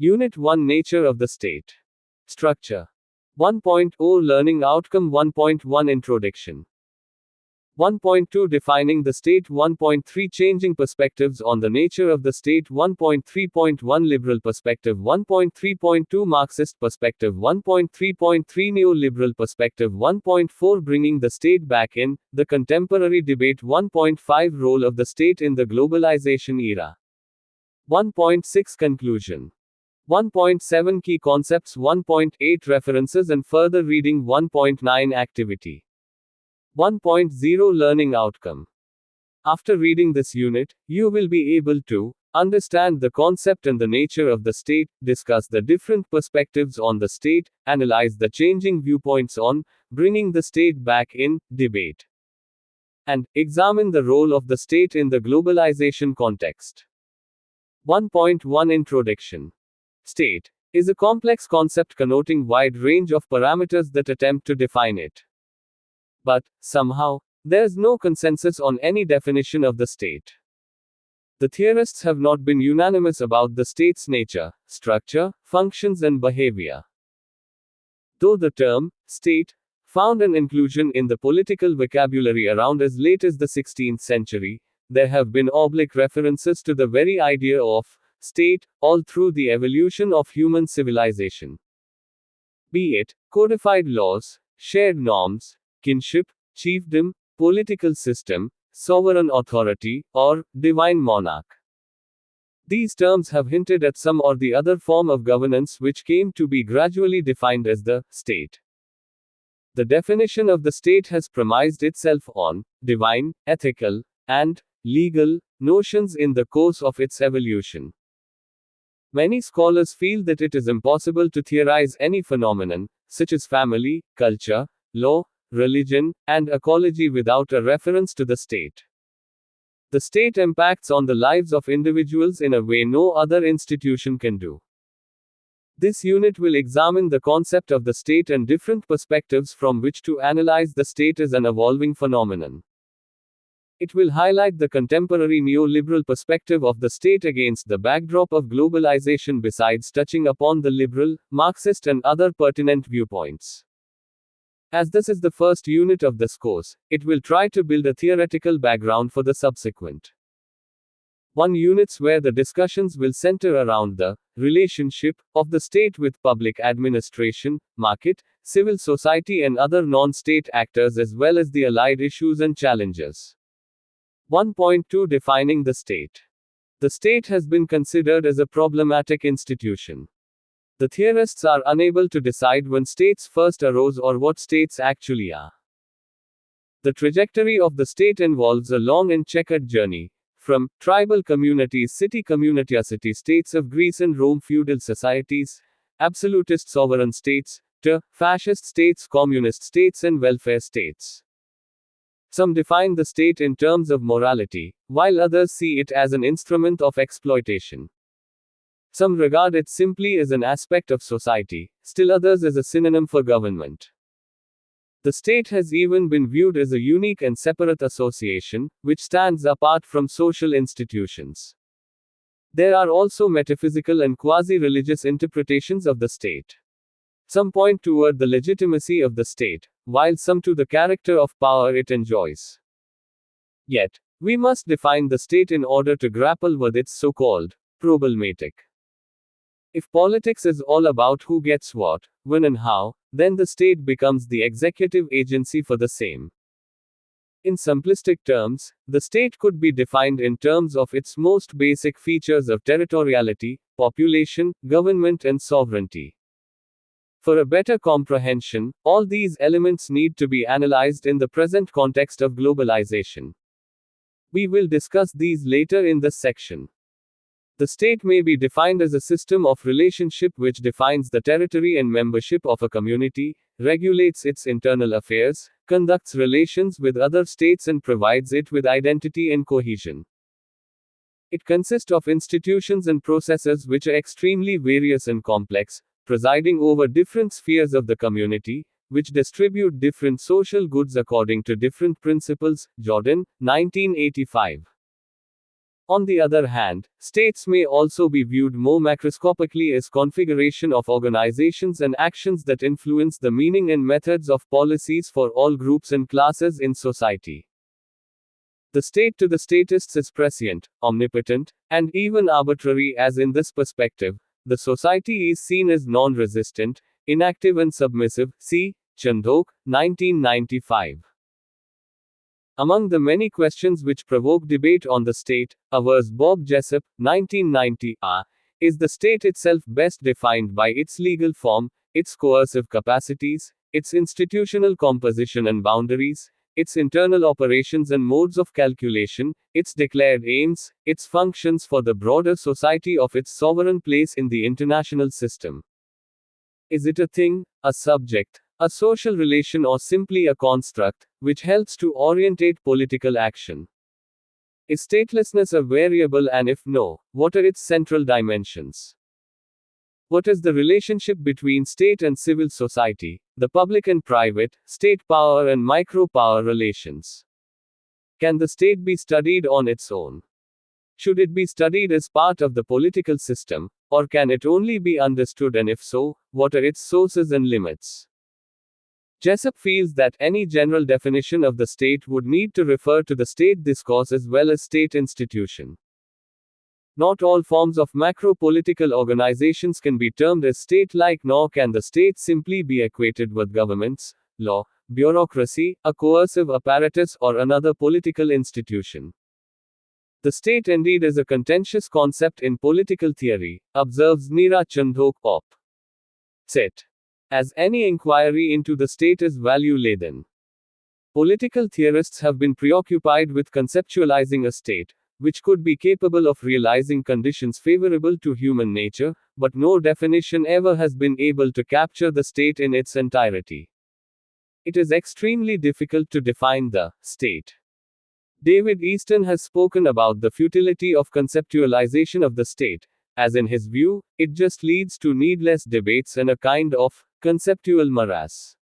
Unit 1 Nature of the State. Structure. 1.0 Learning Outcome 1.1 Introduction. 1.2 Defining the State 1.3 Changing Perspectives on the Nature of the State 1.3.1 Liberal Perspective 1.3.2 Marxist Perspective 1.3.3 Neoliberal Perspective 1.4 Bringing the State Back in, the Contemporary Debate 1.5 Role of the State in the Globalization Era. 1.6 Conclusion. 1.7 Key Concepts 1.8 References and further reading 1.9 Activity 1.0 Learning Outcome. After reading this unit, you will be able to understand the concept and the nature of the state, discuss the different perspectives on the state, analyze the changing viewpoints on bringing the state back in debate, and examine the role of the state in the globalization context. 1.1 Introduction. State is a complex concept connoting wide range of parameters that attempt to define it. But, somehow, there's no consensus on any definition of the state. The theorists have not been unanimous about the state's nature, structure, functions, and behavior. Though the term state found an inclusion in the political vocabulary around as late as the 16th century, there have been oblique references to the very idea of state all through the evolution of human civilization. Be it codified laws, shared norms, kinship, chiefdom, political system, sovereign authority, or divine monarch. These terms have hinted at some or the other form of governance which came to be gradually defined as the state. The definition of the state has premised itself on divine, ethical, and legal notions in the course of its evolution. Many scholars feel that it is impossible to theorize any phenomenon, such as family, culture, law, religion, and ecology without a reference to the state. The state impacts on the lives of individuals in a way no other institution can do. This unit will examine the concept of the state and different perspectives from which to analyze the state as an evolving phenomenon. It will highlight the contemporary neoliberal perspective of the state against the backdrop of globalization besides touching upon the liberal, Marxist, and other pertinent viewpoints. As this is the first unit of this course, it will try to build a theoretical background for the subsequent 1 units where the discussions will center around the relationship of the state with public administration, market, civil society, and other non-state actors, as well as the allied issues and challenges. 1.2 Defining the state. The state has been considered as a problematic institution. The theorists are unable to decide when states first arose or what states actually are. The trajectory of the state involves a long and checkered journey, from tribal communities, city-states of Greece and Rome, feudal societies, absolutist sovereign states, to fascist states, communist states, and welfare states. Some define the state in terms of morality, while others see it as an instrument of exploitation. Some regard it simply as an aspect of society, still others as a synonym for government. The state has even been viewed as a unique and separate association, which stands apart from social institutions. There are also metaphysical and quasi-religious interpretations of the state. Some point toward the legitimacy of the state, while some to the character of power it enjoys. Yet, we must define the state in order to grapple with its so-called problematic. If politics is all about who gets what, when and how, then the state becomes the executive agency for the same. In simplistic terms, the state could be defined in terms of its most basic features of territoriality, population, government, and sovereignty. For a better comprehension, all these elements need to be analyzed in the present context of globalization. We will discuss these later in this section. The state may be defined as a system of relationship which defines the territory and membership of a community, regulates its internal affairs, conducts relations with other states, and provides it with identity and cohesion. It consists of institutions and processes which are extremely various and complex, presiding over different spheres of the community, which distribute different social goods according to different principles. Jordan, 1985. On the other hand, states may also be viewed more macroscopically as configuration of organizations and actions that influence the meaning and methods of policies for all groups and classes in society. The state to the statists is prescient, omnipotent, and even arbitrary, as in this perspective, the society is seen as non-resistant, inactive and submissive. See Chandok, 1995. Among the many questions which provoke debate on the state, avers Bob Jessup, 1990, is the state itself best defined by its legal form, its coercive capacities, its institutional composition and boundaries, its internal operations and modes of calculation, its declared aims, its functions for the broader society of its sovereign place in the international system. Is it a thing, a subject, a social relation, or simply a construct, which helps to orientate political action? Is statelessness a variable, and if no, what are its central dimensions? What is the relationship between state and civil society, the public and private, state power and micro-power relations? Can the state be studied on its own? Should it be studied as part of the political system, or can it only be understood, and if so, what are its sources and limits? Jessup feels that any general definition of the state would need to refer to the state discourse as well as state institution. Not all forms of macro-political organizations can be termed as state-like, nor can the state simply be equated with governments, law, bureaucracy, a coercive apparatus, or another political institution. The state indeed is a contentious concept in political theory, observes Neera Chandok, Op. Cit. As any inquiry into the state is value-laden. Political theorists have been preoccupied with conceptualizing a state, which could be capable of realizing conditions favorable to human nature, but no definition ever has been able to capture the state in its entirety. It is extremely difficult to define the state. David Easton has spoken about the futility of conceptualization of the state, as in his view, it just leads to needless debates and a kind of conceptual morass.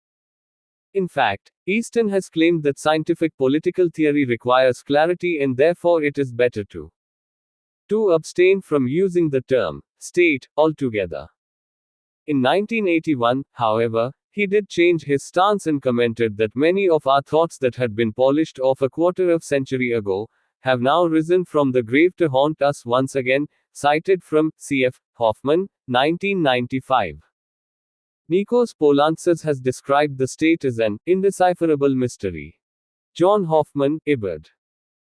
In fact, Easton has claimed that scientific political theory requires clarity, and therefore it is better to abstain from using the term state altogether. In 1981, however, he did change his stance and commented that many of our thoughts that had been polished off a quarter of century ago have now risen from the grave to haunt us once again, cited from C.F. Hoffman, 1995. Nikos Poulantzas has described the state as an indecipherable mystery. John Hoffman, Ibid.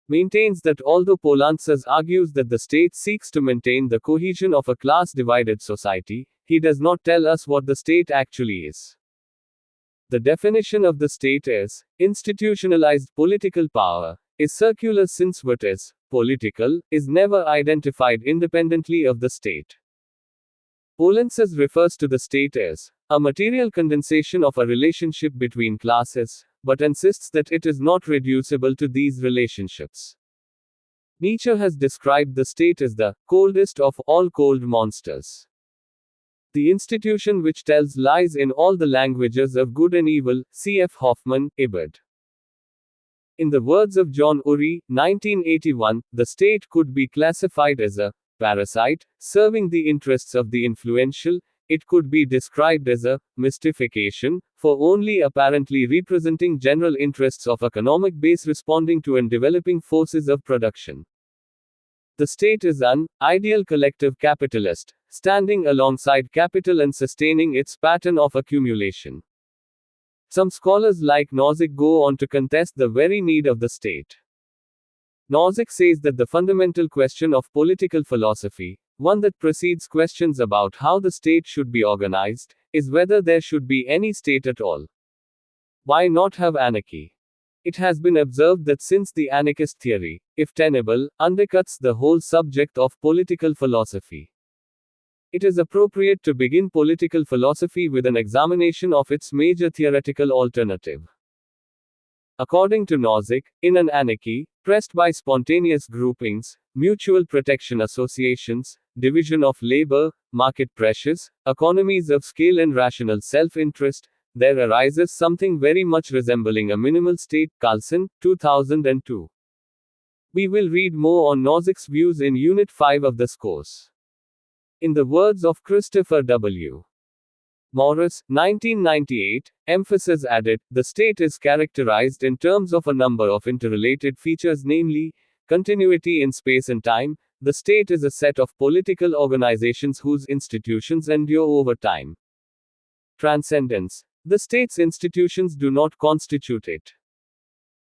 Maintains that although Poulantzas argues that the state seeks to maintain the cohesion of a class-divided society, he does not tell us what the state actually is. The definition of the state is institutionalized political power, is circular, since what is political is never identified independently of the state. Poulantzas refers to the state as a material condensation of a relationship between classes, but insists that it is not reducible to these relationships. Nietzsche has described the state as the coldest of all cold monsters. The institution which tells lies in all the languages of good and evil, C.F. Hoffman, Ibid. In the words of John Urry, 1981, the state could be classified as a parasite, serving the interests of the influential. It could be described as a mystification, for only apparently representing general interests of economic base responding to and developing forces of production. The state is an ideal collective capitalist, standing alongside capital and sustaining its pattern of accumulation. Some scholars like Nozick go on to contest the very need of the state. Nozick says that the fundamental question of political philosophy, one that precedes questions about how the state should be organized, is whether there should be any state at all. Why not have anarchy? It has been observed that since the anarchist theory, if tenable, undercuts the whole subject of political philosophy, it is appropriate to begin political philosophy with an examination of its major theoretical alternative. According to Nozick, in an anarchy, pressed by spontaneous groupings, mutual protection associations, division of labor, market pressures, economies of scale and rational self-interest, there arises something very much resembling a minimal state. Carlson, 2002. We will read more on Nozick's views in Unit 5 of this course. In the words of Christopher W. Morris, 1998, emphasis added, the state is characterized in terms of a number of interrelated features, namely, continuity in space and time. The state is a set of political organizations whose institutions endure over time. Transcendence. The state's institutions do not constitute it.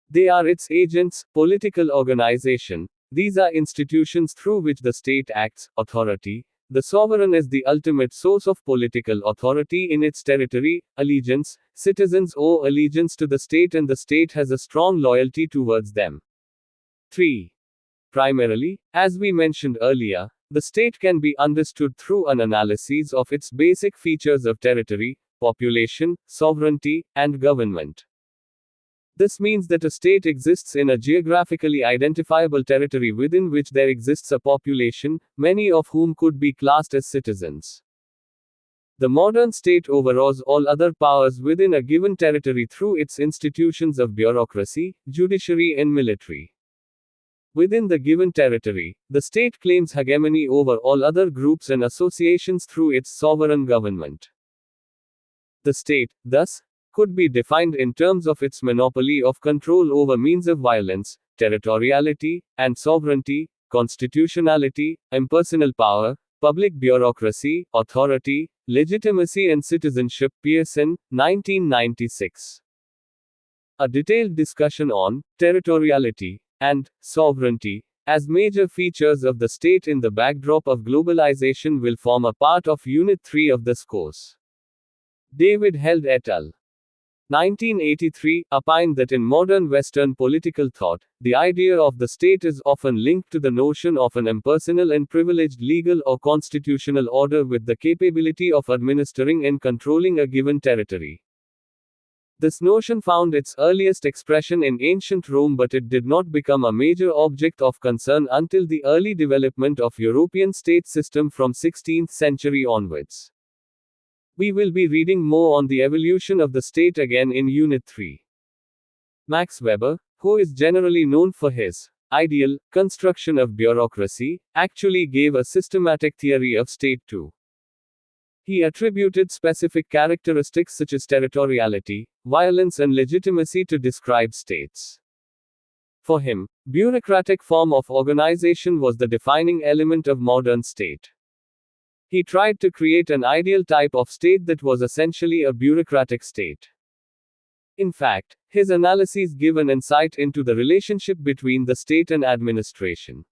They are its agents, political organization. These are institutions through which the state acts. Authority. The sovereign is the ultimate source of political authority in its territory. Allegiance. Citizens owe allegiance to the state and the state has a strong loyalty towards them. 3. Primarily, as we mentioned earlier, the state can be understood through an analysis of its basic features of territory, population, sovereignty, and government. This means that a state exists in a geographically identifiable territory within which there exists a population, many of whom could be classed as citizens. The modern state overawes all other powers within a given territory through its institutions of bureaucracy, judiciary, and military. Within the given territory, the state claims hegemony over all other groups and associations through its sovereign government. The state, thus, could be defined in terms of its monopoly of control over means of violence, territoriality, and sovereignty, constitutionality, impersonal power, public bureaucracy, authority, legitimacy, and citizenship. Pearson, 1996. A detailed discussion on territoriality and sovereignty as major features of the state in the backdrop of globalization will form a part of Unit 3 of this course. David Held et al. 1983, opined that in modern Western political thought, the idea of the state is often linked to the notion of an impersonal and privileged legal or constitutional order with the capability of administering and controlling a given territory. This notion found its earliest expression in ancient Rome, but it did not become a major object of concern until the early development of European state system from 16th century onwards. We will be reading more on the evolution of the state again in Unit 3. Max Weber, who is generally known for his ideal construction of bureaucracy, actually gave a systematic theory of state too. He attributed specific characteristics such as territoriality, violence, and legitimacy to describe states. For him, bureaucratic form of organization was the defining element of modern state. He tried to create an ideal type of state that was essentially a bureaucratic state. In fact, his analyses give an insight into the relationship between the state and administration.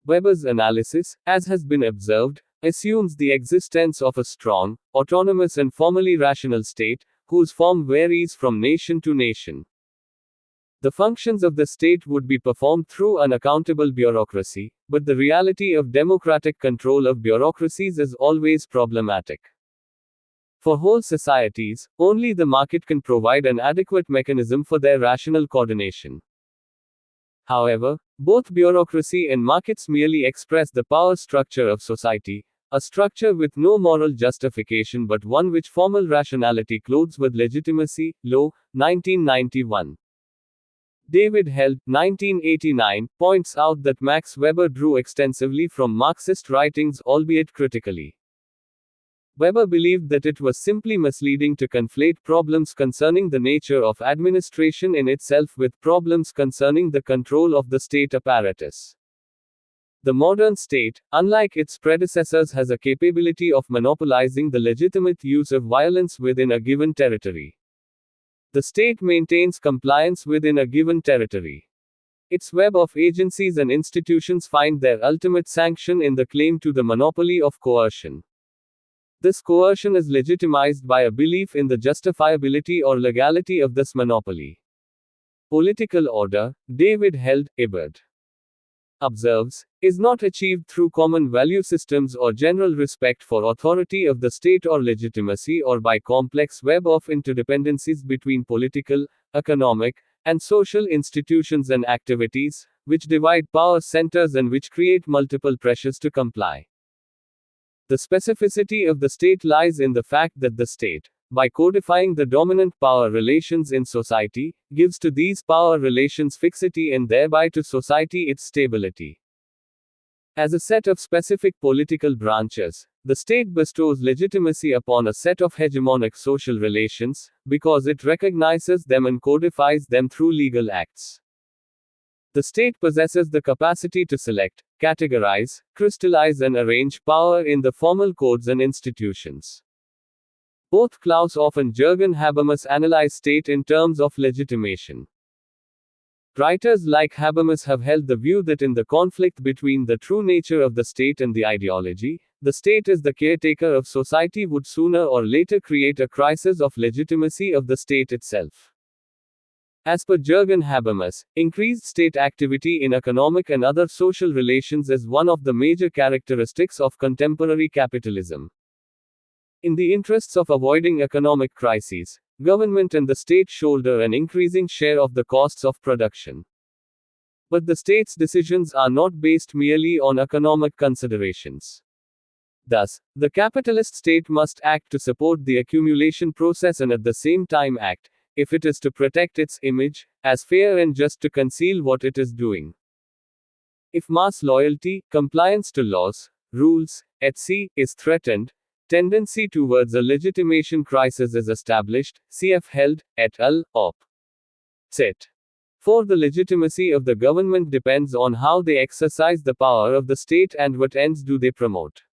Weber's analysis, as has been observed, assumes the existence of a strong, autonomous, and formally rational state, whose form varies from nation to nation. The functions of the state would be performed through an accountable bureaucracy, but the reality of democratic control of bureaucracies is always problematic. For whole societies, only the market can provide an adequate mechanism for their rational coordination. However, both bureaucracy and markets merely express the power structure of society, a structure with no moral justification but one which formal rationality clothes with legitimacy. Lowe, 1991. David Held, 1989, points out that Max Weber drew extensively from Marxist writings, albeit critically. Weber believed that it was simply misleading to conflate problems concerning the nature of administration in itself with problems concerning the control of the state apparatus. The modern state, unlike its predecessors, has a capability of monopolizing the legitimate use of violence within a given territory. The state maintains compliance within a given territory. Its web of agencies and institutions find their ultimate sanction in the claim to the monopoly of coercion. This coercion is legitimized by a belief in the justifiability or legality of this monopoly. Political order, David Held, Ibid. Observes, is not achieved through common value systems or general respect for authority of the state or legitimacy or by complex web of interdependencies between political, economic, and social institutions and activities, which divide power centers and which create multiple pressures to comply. The specificity of the state lies in the fact that the state, by codifying the dominant power relations in society, gives to these power relations fixity and thereby to society its stability. As a set of specific political branches, the state bestows legitimacy upon a set of hegemonic social relations, because it recognizes them and codifies them through legal acts. The state possesses the capacity to select, categorize, crystallize, and arrange power in the formal codes and institutions. Both Klaus Hoff and Jürgen Habermas analyze state in terms of legitimation. Writers like Habermas have held the view that in the conflict between the true nature of the state and the ideology, the state as the caretaker of society would sooner or later create a crisis of legitimacy of the state itself. As per Jürgen Habermas, increased state activity in economic and other social relations is one of the major characteristics of contemporary capitalism. In the interests of avoiding economic crises, government and the state shoulder an increasing share of the costs of production. But the state's decisions are not based merely on economic considerations. Thus, the capitalist state must act to support the accumulation process and at the same time act, if it is to protect its image, as fair and just to conceal what it is doing. If mass loyalty, compliance to laws, rules, etc., is threatened, tendency towards a legitimation crisis is established, cf. Held, et al., op. Cit. For the legitimacy of the government depends on how they exercise the power of the state and what ends do they promote.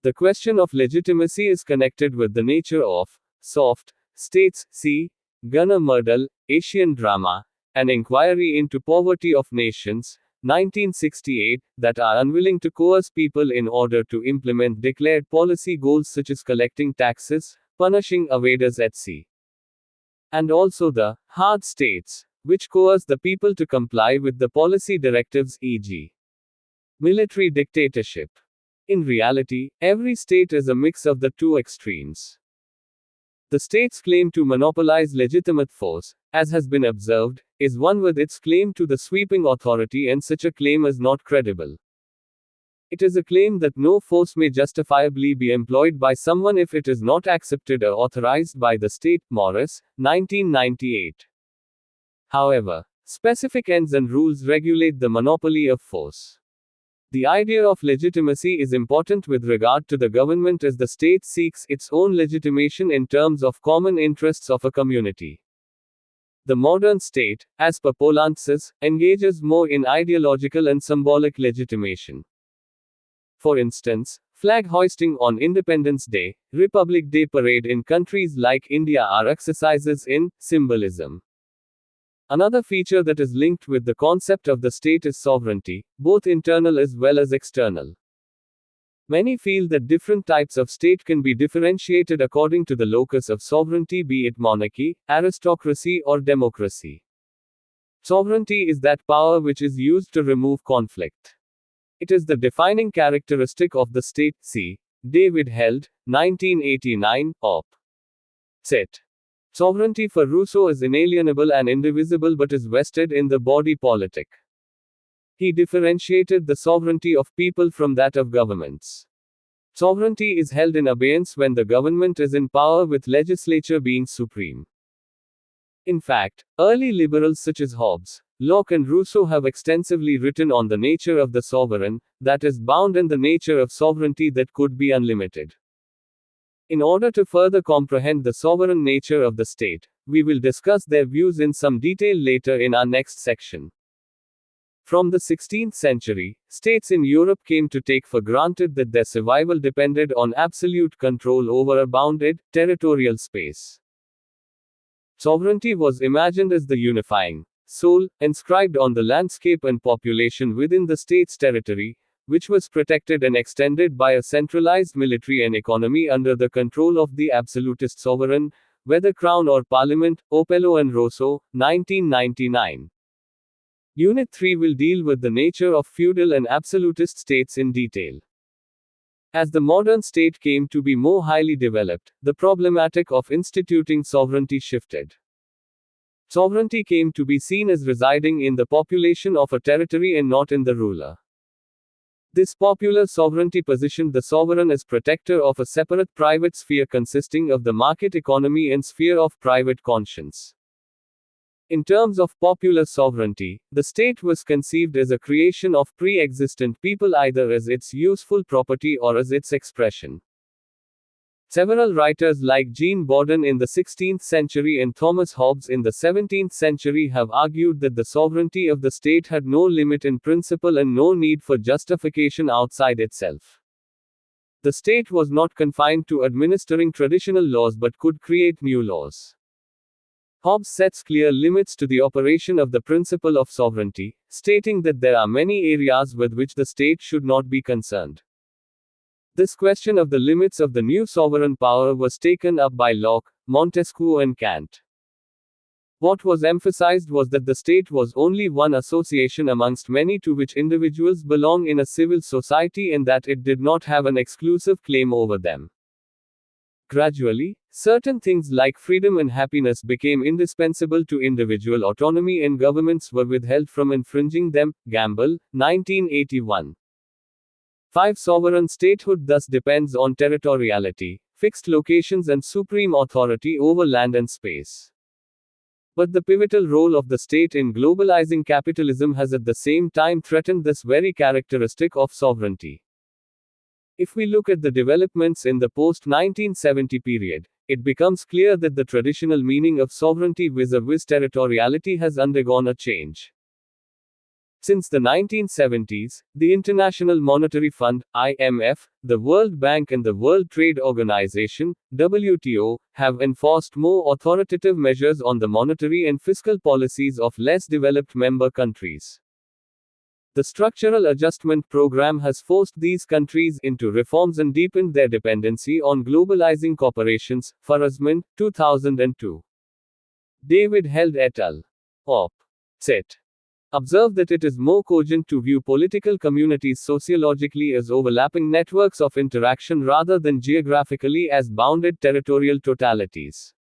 The question of legitimacy is connected with the nature of soft states. See Gunnar Myrdal, Asian Drama, An Inquiry into Poverty of Nations, 1968, that are unwilling to coerce people in order to implement declared policy goals such as collecting taxes, punishing evaders etc. And also the hard states, which coerce the people to comply with the policy directives, e.g., military dictatorship. In reality, every state is a mix of the two extremes. The state's claim to monopolize legitimate force, as has been observed, is one with its claim to the sweeping authority, and such a claim is not credible. It is a claim that no force may justifiably be employed by someone if it is not accepted or authorized by the state. Morris, 1998. However, specific ends and rules regulate the monopoly of force. The idea of legitimacy is important with regard to the government as the state seeks its own legitimation in terms of common interests of a community. The modern state, as per Poulantzas, engages more in ideological and symbolic legitimation. For instance, flag hoisting on Independence Day, Republic Day parade in countries like India are exercises in symbolism. Another feature that is linked with the concept of the state is sovereignty, both internal as well as external. Many feel that different types of state can be differentiated according to the locus of sovereignty, be it monarchy, aristocracy, or democracy. Sovereignty is that power which is used to remove conflict. It is the defining characteristic of the state. See David Held, 1989, op. Cit. Sovereignty for Rousseau is inalienable and indivisible but is vested in the body politic. He differentiated the sovereignty of people from that of governments. Sovereignty is held in abeyance when the government is in power, with legislature being supreme. In fact, early liberals such as Hobbes, Locke, and Rousseau have extensively written on the nature of the sovereign, that is bound, and the nature of sovereignty that could be unlimited. In order to further comprehend the sovereign nature of the state, we will discuss their views in some detail later in our next section. From the 16th century, states in Europe came to take for granted that their survival depended on absolute control over a bounded, territorial space. Sovereignty was imagined as the unifying soul, inscribed on the landscape and population within the state's territory, which was protected and extended by a centralized military and economy under the control of the absolutist sovereign, whether crown or parliament. Opello and Rousseau, 1999. Unit 3 will deal with the nature of feudal and absolutist states in detail. As the modern state came to be more highly developed, the problematic of instituting sovereignty shifted. Sovereignty came to be seen as residing in the population of a territory and not in the ruler. This popular sovereignty positioned the sovereign as protector of a separate private sphere consisting of the market economy and sphere of private conscience. In terms of popular sovereignty, the state was conceived as a creation of pre-existent people either as its useful property or as its expression. Several writers like Jean Bodin in the 16th century and Thomas Hobbes in the 17th century have argued that the sovereignty of the state had no limit in principle and no need for justification outside itself. The state was not confined to administering traditional laws but could create new laws. Hobbes sets clear limits to the operation of the principle of sovereignty, stating that there are many areas with which the state should not be concerned. This question of the limits of the new sovereign power was taken up by Locke, Montesquieu, and Kant. What was emphasized was that the state was only one association amongst many to which individuals belong in a civil society and that it did not have an exclusive claim over them. Gradually, certain things like freedom and happiness became indispensable to individual autonomy and governments were withheld from infringing them. Gamble, 1981. 5. Sovereign statehood thus depends on territoriality, fixed locations, and supreme authority over land and space. But the pivotal role of the state in globalizing capitalism has at the same time threatened this very characteristic of sovereignty. If we look at the developments in the post-1970 period, it becomes clear that the traditional meaning of sovereignty vis-a-vis territoriality has undergone a change. Since the 1970s, the International Monetary Fund, IMF, the World Bank and the World Trade Organization, WTO, have enforced more authoritative measures on the monetary and fiscal policies of less developed member countries. The Structural Adjustment Program has forced these countries into reforms and deepened their dependency on globalizing corporations. Farazman, 2002. David Held et al. Op. Cit. Observe that it is more cogent to view political communities sociologically as overlapping networks of interaction rather than geographically as bounded territorial totalities.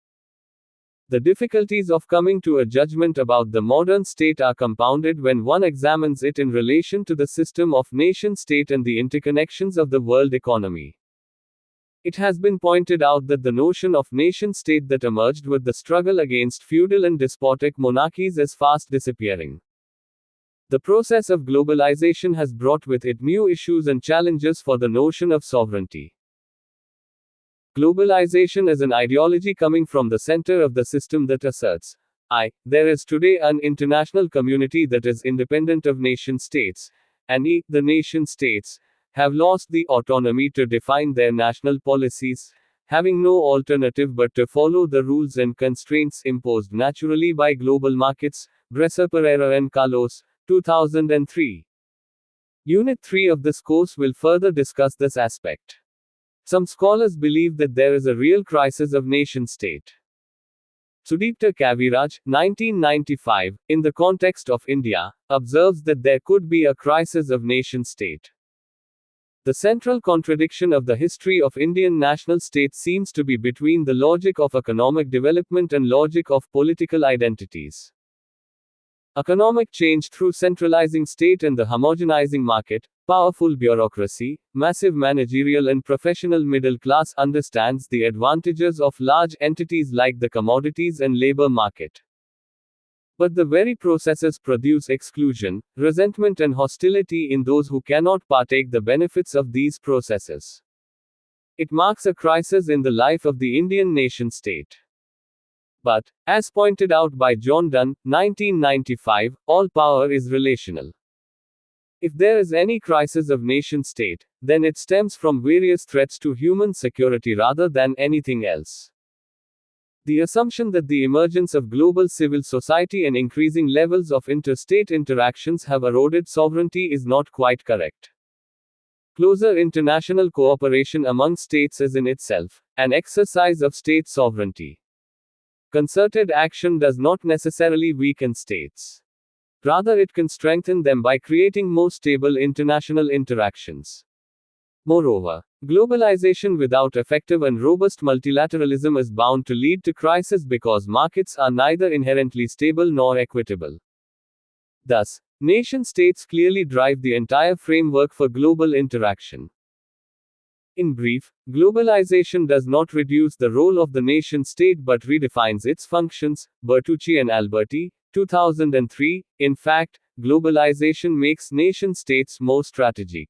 The difficulties of coming to a judgment about the modern state are compounded when one examines it in relation to the system of nation-state and the interconnections of the world economy. It has been pointed out that the notion of nation-state that emerged with the struggle against feudal and despotic monarchies is fast disappearing. The process of globalization has brought with it new issues and challenges for the notion of sovereignty. Globalization is an ideology coming from the center of the system that asserts, there is today an international community that is independent of nation states, and the nation states, have lost the autonomy to define their national policies, having no alternative but to follow the rules and constraints imposed naturally by global markets. Bresser Pereira and Carlos, 2003. Unit 3 of this course will further discuss this aspect. Some scholars believe that there is a real crisis of nation-state. Sudipta Kaviraj, 1995, in the context of India, observes that there could be a crisis of nation-state. The central contradiction of the history of Indian national state seems to be between the logic of economic development and logic of political identities. Economic change through centralizing state and the homogenizing market, powerful bureaucracy, massive managerial and professional middle class understands the advantages of large entities like the commodities and labor market. But the very processes produce exclusion, resentment and hostility in those who cannot partake the benefits of these processes. It marks a crisis in the life of the Indian nation-state. But, as pointed out by John Donne, 1995, all power is relational. If there is any crisis of nation-state, then it stems from various threats to human security rather than anything else. The assumption that the emergence of global civil society and increasing levels of interstate interactions have eroded sovereignty is not quite correct. Closer international cooperation among states is in itself an exercise of state sovereignty. Concerted action does not necessarily weaken states. Rather, it can strengthen them by creating more stable international interactions. Moreover, globalization without effective and robust multilateralism is bound to lead to crisis because markets are neither inherently stable nor equitable. Thus, Nation states clearly drive the entire framework for global interaction. In brief, globalization does not reduce the role of the nation state but redefines its functions. Bertucci and Alberti, 2003. In fact, globalization makes nation states more strategic.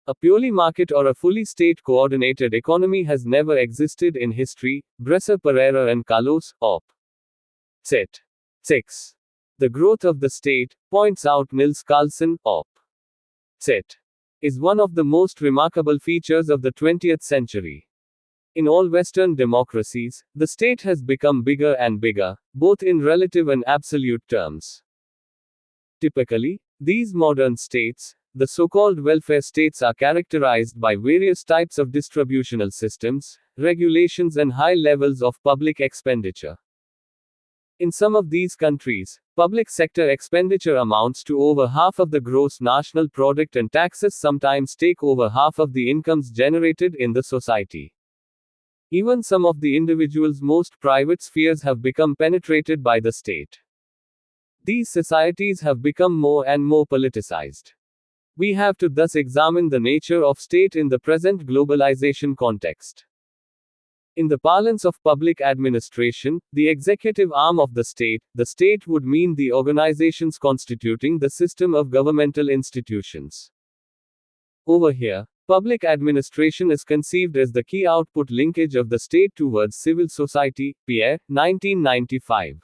A purely market or a fully state coordinated economy has never existed in history. Bresser Pereira and Carlos, op. Cit. 6. The growth of the state, points out Nils Carlson, op. Cit. Is one of the most remarkable features of the 20th century. In all Western democracies, the state has become bigger and bigger, both in relative and absolute terms. Typically, these modern states, the so-called welfare states, are characterized by various types of distributional systems, regulations, and high levels of public expenditure. In some of these countries, public sector expenditure amounts to over half of the gross national product, and taxes sometimes take over half of the incomes generated in the society. Even some of the individual's most private spheres have become penetrated by the state. These societies have become more and more politicized. We have to thus examine the nature of state in the present globalization context. In the parlance of public administration, the executive arm of the state would mean the organizations constituting the system of governmental institutions. Over here, public administration is conceived as the key output linkage of the state towards civil society. Pierre, 1995.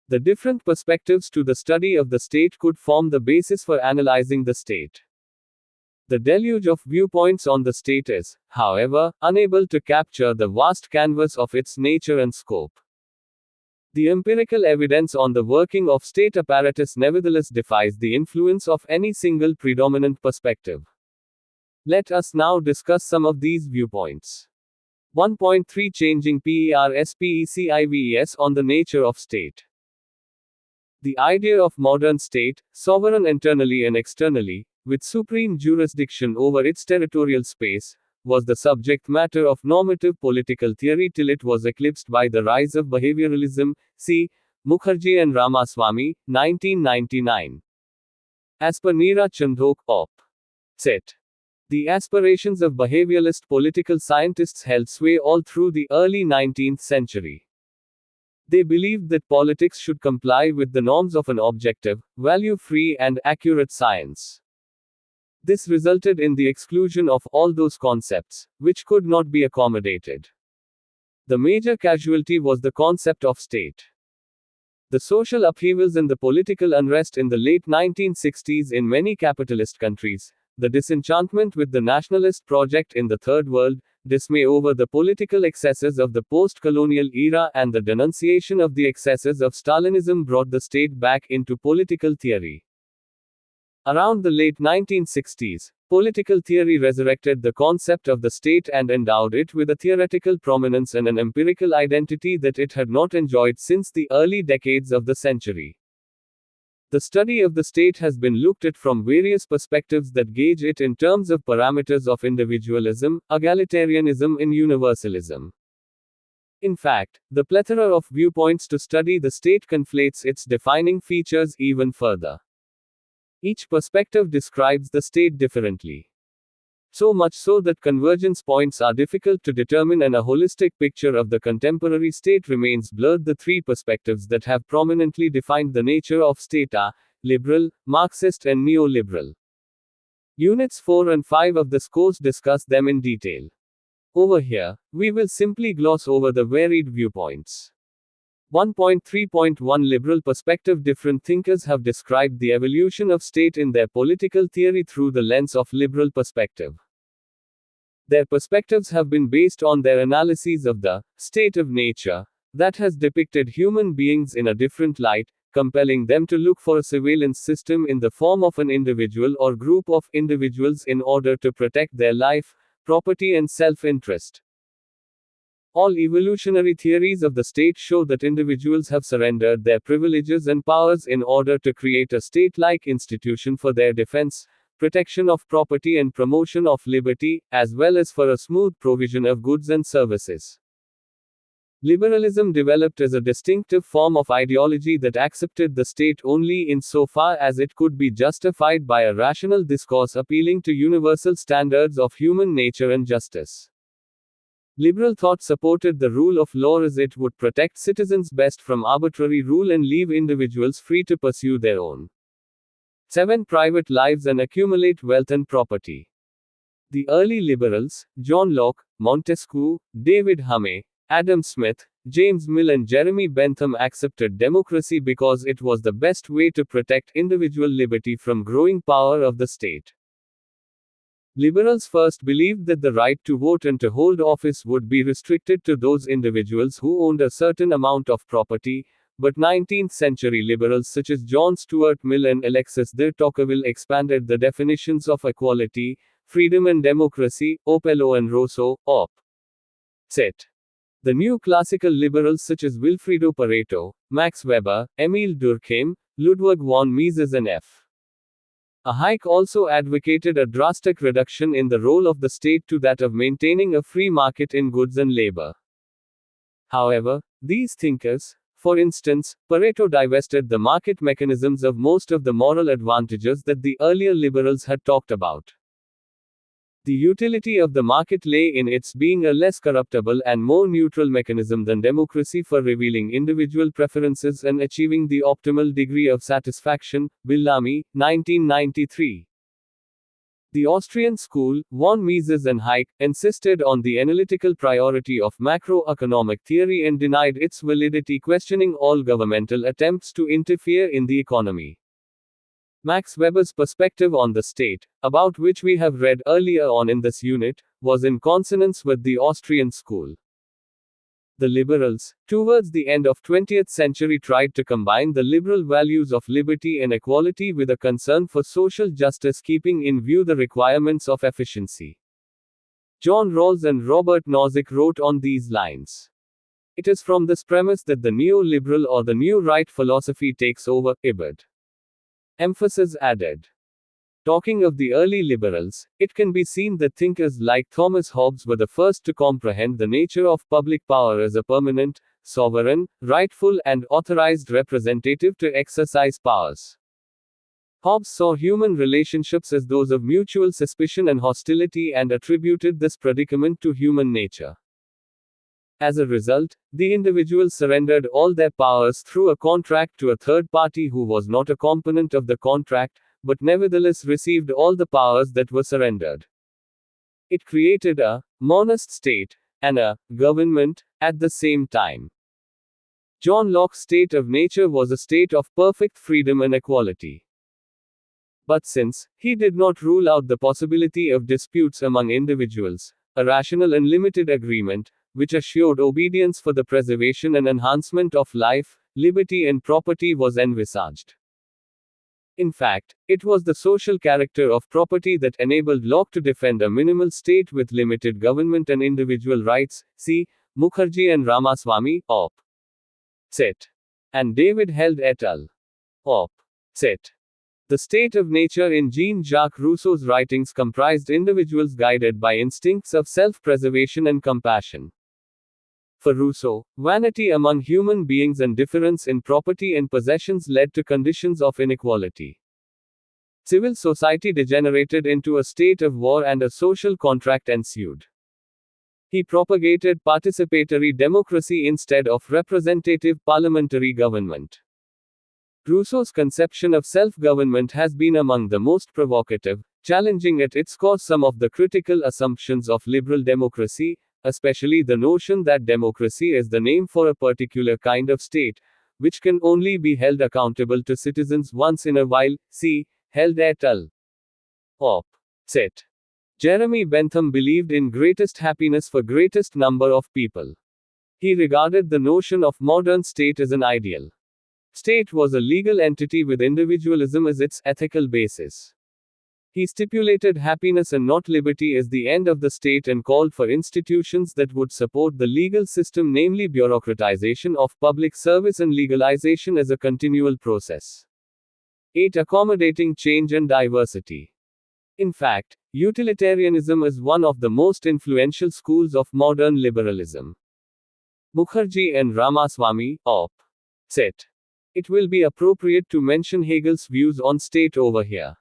The different perspectives to the study of the state could form the basis for analyzing the state. The deluge of viewpoints on the state is, however, unable to capture the vast canvas of its nature and scope. The empirical evidence on the working of state apparatus nevertheless defies the influence of any single predominant perspective. Let us now discuss some of these viewpoints. 1.3 Changing PERSPECIVES on the nature of state. The idea of modern state, sovereign internally and externally, with supreme jurisdiction over its territorial space, was the subject matter of normative political theory till it was eclipsed by the rise of behavioralism. See Mukherjee and Ramaswamy, 1999. As per Neera Chandhok, op. Cit. The aspirations of behavioralist political scientists held sway all through the early 19th century. They believed that politics should comply with the norms of an objective, value-free, and accurate science. This resulted in the exclusion of all those concepts, which could not be accommodated. The major casualty was the concept of state. The social upheavals and the political unrest in the late 1960s in many capitalist countries, the disenchantment with the nationalist project in the Third World, dismay over the political excesses of the post-colonial era, and the denunciation of the excesses of Stalinism brought the state back into political theory. Around the late 1960s, political theory resurrected the concept of the state and endowed it with a theoretical prominence and an empirical identity that it had not enjoyed since the early decades of the century. The study of the state has been looked at from various perspectives that gauge it in terms of parameters of individualism, egalitarianism, and universalism. In fact, the plethora of viewpoints to study the state conflates its defining features even further. Each perspective describes the state differently. So much so that convergence points are difficult to determine and a holistic picture of the contemporary state remains blurred. The three perspectives that have prominently defined the nature of state are liberal, Marxist, and neoliberal. Units 4 and 5 of this course discuss them in detail. Over here, we will simply gloss over the varied viewpoints. 1.3.1 Liberal perspective. Different thinkers have described the evolution of state in their political theory through the lens of liberal perspective. Their perspectives have been based on their analyses of the state of nature that has depicted human beings in a different light, compelling them to look for a surveillance system in the form of an individual or group of individuals in order to protect their life, property, and self-interest. All evolutionary theories of the state show that individuals have surrendered their privileges and powers in order to create a state-like institution for their defense, protection of property, and promotion of liberty, as well as for a smooth provision of goods and services. Liberalism developed as a distinctive form of ideology that accepted the state only insofar as it could be justified by a rational discourse appealing to universal standards of human nature and justice. Liberal thought supported the rule of law as it would protect citizens best from arbitrary rule and leave individuals free to pursue their own 7. Private lives and accumulate wealth and property. The early liberals, John Locke, Montesquieu, David Hume, Adam Smith, James Mill and Jeremy Bentham accepted democracy because it was the best way to protect individual liberty from growing power of the state. Liberals first believed that the right to vote and to hold office would be restricted to those individuals who owned a certain amount of property, but 19th century liberals such as John Stuart Mill and Alexis de Tocqueville expanded the definitions of equality, freedom and democracy, Opello and Rousseau, op. Cit. The new classical liberals such as Wilfredo Pareto, Max Weber, Emile Durkheim, Ludwig von Mises and F. Hayek also advocated a drastic reduction in the role of the state to that of maintaining a free market in goods and labor. However, these thinkers, for instance, Pareto divested the market mechanisms of most of the moral advantages that the earlier liberals had talked about. The utility of the market lay in its being a less corruptible and more neutral mechanism than democracy for revealing individual preferences and achieving the optimal degree of satisfaction. Bellamy, 1993. The Austrian school, von Mises and Hayek, insisted on the analytical priority of macroeconomic theory and denied its validity, questioning all governmental attempts to interfere in the economy. Max Weber's perspective on the state, about which we have read earlier on in this unit, was in consonance with the Austrian school. The liberals, towards the end of 20th century, tried to combine the liberal values of liberty and equality with a concern for social justice, keeping in view the requirements of efficiency. John Rawls and Robert Nozick wrote on these lines. It is from this premise that the neoliberal or the new right philosophy takes over. Ibid. Emphasis added. Talking of the early liberals, it can be seen that thinkers like Thomas Hobbes were the first to comprehend the nature of public power as a permanent, sovereign, rightful, and authorized representative to exercise powers. Hobbes saw human relationships as those of mutual suspicion and hostility and attributed this predicament to human nature. As a result, the individuals surrendered all their powers through a contract to a third party who was not a component of the contract, but nevertheless received all the powers that were surrendered. It created a monist state and a government at the same time. John Locke's state of nature was a state of perfect freedom and equality. But since he did not rule out the possibility of disputes among individuals, a rational and limited agreement, which assured obedience for the preservation and enhancement of life, liberty and property was envisaged. In fact, it was the social character of property that enabled Locke to defend a minimal state with limited government and individual rights. See Mukherjee and Ramaswamy, op. Cit. And David Held et al. Op. Cit. The state of nature in Jean-Jacques Rousseau's writings comprised individuals guided by instincts of self-preservation and compassion. For Rousseau, vanity among human beings and difference in property and possessions led to conditions of inequality. Civil society degenerated into a state of war and a social contract ensued. He propagated participatory democracy instead of representative parliamentary government. Rousseau's conception of self-government has been among the most provocative, challenging at its core some of the critical assumptions of liberal democracy, especially the notion that democracy is the name for a particular kind of state, which can only be held accountable to citizens once in a while. See Held et al. Op. Cit. Jeremy Bentham believed in greatest happiness for greatest number of people. He regarded the notion of modern state as an ideal. State was a legal entity with individualism as its ethical basis. He stipulated happiness and not liberty as the end of the state and called for institutions that would support the legal system, namely bureaucratization of public service and legalization as a continual process. 8. Accommodating change and diversity. In fact, utilitarianism is one of the most influential schools of modern liberalism. Mukherjee and Ramaswamy, op. Cit. It will be appropriate to mention Hegel's views on state over here.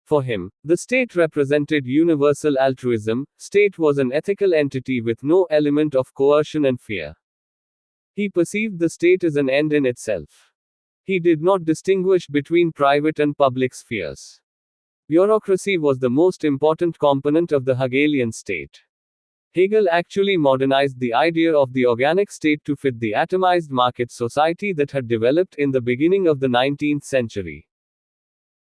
For him, the state represented universal altruism. State was an ethical entity with no element of coercion and fear. He perceived the state as an end in itself. He did not distinguish between private and public spheres. Bureaucracy was the most important component of the Hegelian state. Hegel actually modernized the idea of the organic state to fit the atomized market society that had developed in the beginning of the 19th century.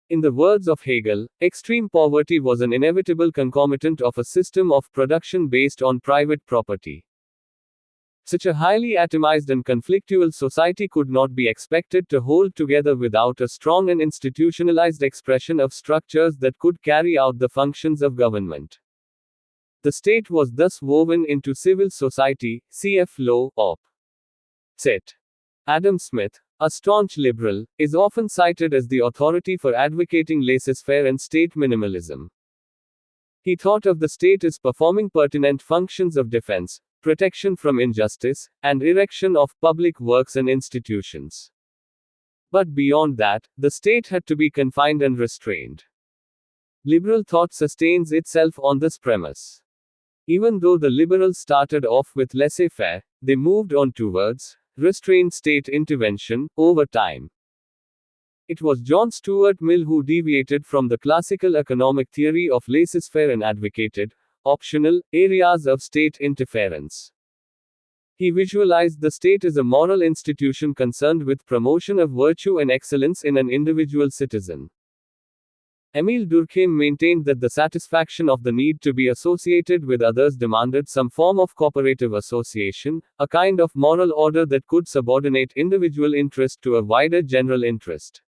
In the words of Hegel, extreme poverty was an inevitable concomitant of a system of production based on private property. Such a highly atomized and conflictual society could not be expected to hold together without a strong and institutionalized expression of structures that could carry out the functions of government. The state was thus woven into civil society, cf. Law, op. Cit. Adam Smith, a staunch liberal, is often cited as the authority for advocating laissez-faire and state minimalism. He thought of the state as performing pertinent functions of defense, protection from injustice, and erection of public works and institutions. But beyond that, the state had to be confined and restrained. Liberal thought sustains itself on this premise. Even though the liberals started off with laissez-faire, they moved on towards restrained state intervention over time. It was John Stuart Mill who deviated from the classical economic theory of laissez-faire and advocated optional areas of state interference. He visualized the state as a moral institution concerned with promotion of virtue and excellence in an individual citizen. Émile Durkheim maintained that the satisfaction of the need to be associated with others demanded some form of cooperative association, a kind of moral order that could subordinate individual interest to a wider general interest.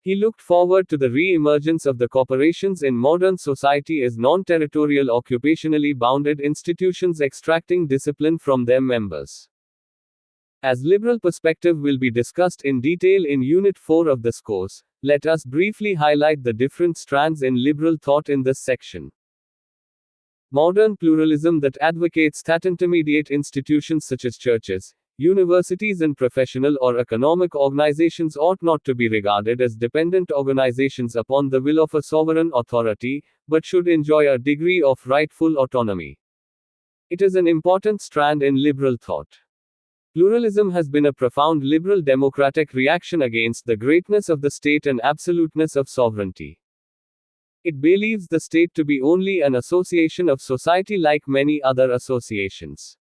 He looked forward to the re-emergence of the corporations in modern society as non-territorial occupationally bounded institutions extracting discipline from their members. As liberal perspective will be discussed in detail in Unit 4 of this course, let us briefly highlight the different strands in liberal thought in this section. Modern pluralism that advocates that intermediate institutions such as churches, universities and professional or economic organizations ought not to be regarded as dependent organizations upon the will of a sovereign authority, but should enjoy a degree of rightful autonomy. It is an important strand in liberal thought. Pluralism has been a profound liberal democratic reaction against the greatness of the state and absoluteness of sovereignty. It believes the state to be only an association of society like many other associations.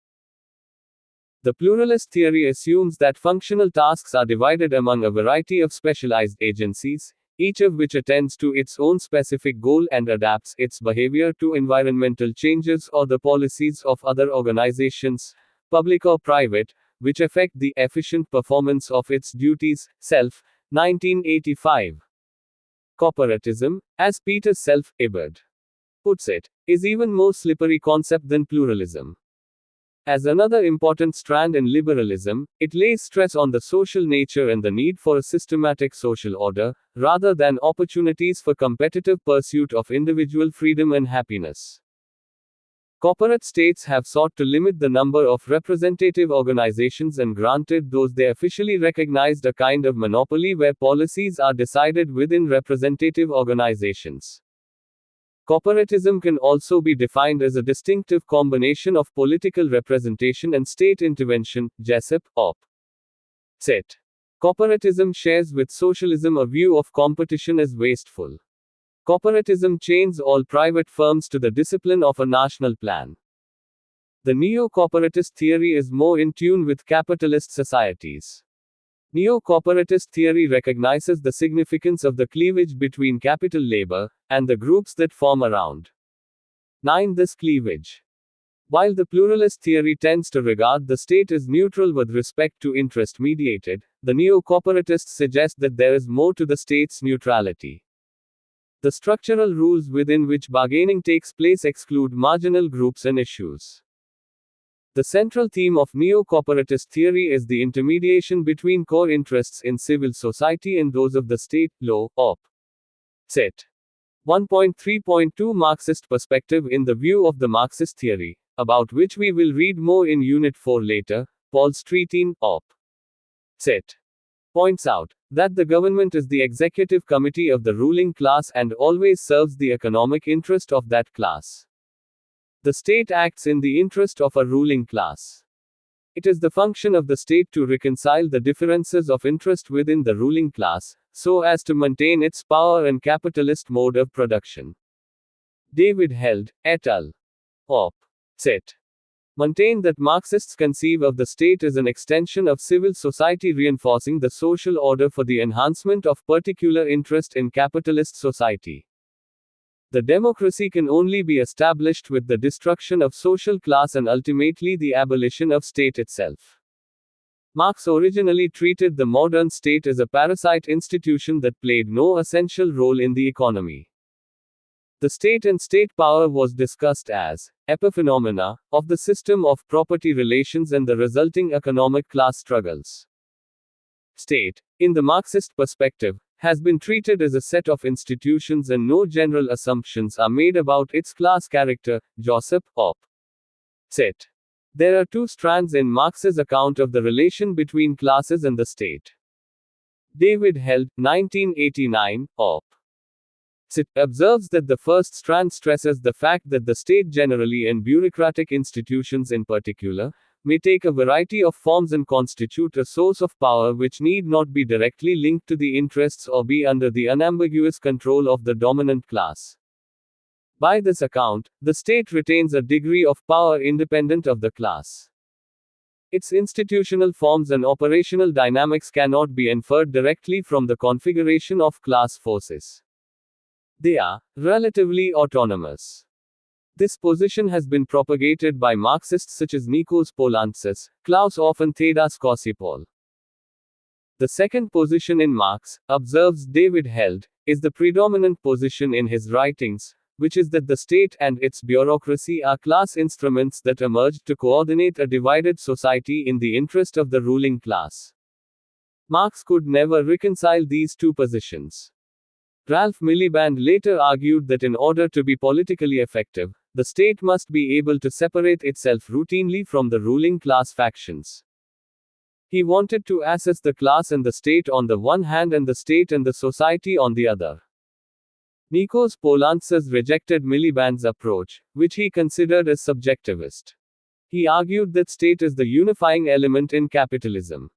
The pluralist theory assumes that functional tasks are divided among a variety of specialized agencies, each of which attends to its own specific goal and adapts its behavior to environmental changes or the policies of other organizations, public or private, which affect the efficient performance of its duties. Self, 1985. Corporatism, as Peter Self-Ibert puts it, is even more slippery concept than pluralism. As another important strand in liberalism, it lays stress on the social nature and the need for a systematic social order, rather than opportunities for competitive pursuit of individual freedom and happiness. Corporate states have sought to limit the number of representative organizations and granted those they officially recognized a kind of monopoly where policies are decided within representative organizations. Corporatism can also be defined as a distinctive combination of political representation and state intervention. Jessup, op. Cit. Corporatism shares with socialism a view of competition as wasteful. Corporatism chains all private firms to the discipline of a national plan. The neo-corporatist theory is more in tune with capitalist societies. Neo-corporatist theory recognizes the significance of the cleavage between capital labor and the groups that form around 9. This cleavage. While the pluralist theory tends to regard the state as neutral with respect to interest mediated, the neo-corporatists suggest that there is more to the state's neutrality. The structural rules within which bargaining takes place exclude marginal groups and issues. The central theme of neo-corporatist theory is the intermediation between core interests in civil society and those of the state. Law, op. Cit. 1.3.2 Marxist perspective. In the view of the Marxist theory, about which we will read more in Unit 4 later, Paul Streetin, Op. Cit. points out that the government is the executive committee of the ruling class and always serves the economic interest of that class. The state acts in the interest of a ruling class. It is the function of the state to reconcile the differences of interest within the ruling class, so as to maintain its power and capitalist mode of production. David Held, et al. Op. Cit. maintain that Marxists conceive of the state as an extension of civil society reinforcing the social order for the enhancement of particular interest in capitalist society. The democracy can only be established with the destruction of social class and ultimately the abolition of state itself. Marx originally treated the modern state as a parasite institution that played no essential role in the economy. The state and state power was discussed as epiphenomena of the system of property relations and the resulting economic class struggles. State, in the Marxist perspective, has been treated as a set of institutions and no general assumptions are made about its class character. Joseph, Op. Cit. There are two strands in Marx's account of the relation between classes and the state. David Held, 1989, Op. Cit. observes that the first strand stresses the fact that the state generally and bureaucratic institutions in particular, may take a variety of forms and constitute a source of power which need not be directly linked to the interests or be under the unambiguous control of the dominant class. By this account, the state retains a degree of power independent of the class. Its institutional forms and operational dynamics cannot be inferred directly from the configuration of class forces. They are relatively autonomous. This position has been propagated by Marxists such as Nikos Poulantzas, Klaus Hoff and Theudas Korsipol. The second position in Marx, observes David Held, is the predominant position in his writings, which is that the state and its bureaucracy are class instruments that emerged to coordinate a divided society in the interest of the ruling class. Marx could never reconcile these two positions. Ralph Miliband later argued that in order to be politically effective, the state must be able to separate itself routinely from the ruling class factions. He wanted to assess the class and the state on the one hand and the state and the society on the other. Nikos Poulantzas rejected Miliband's approach, which he considered as subjectivist. He argued that state is the unifying element in capitalism.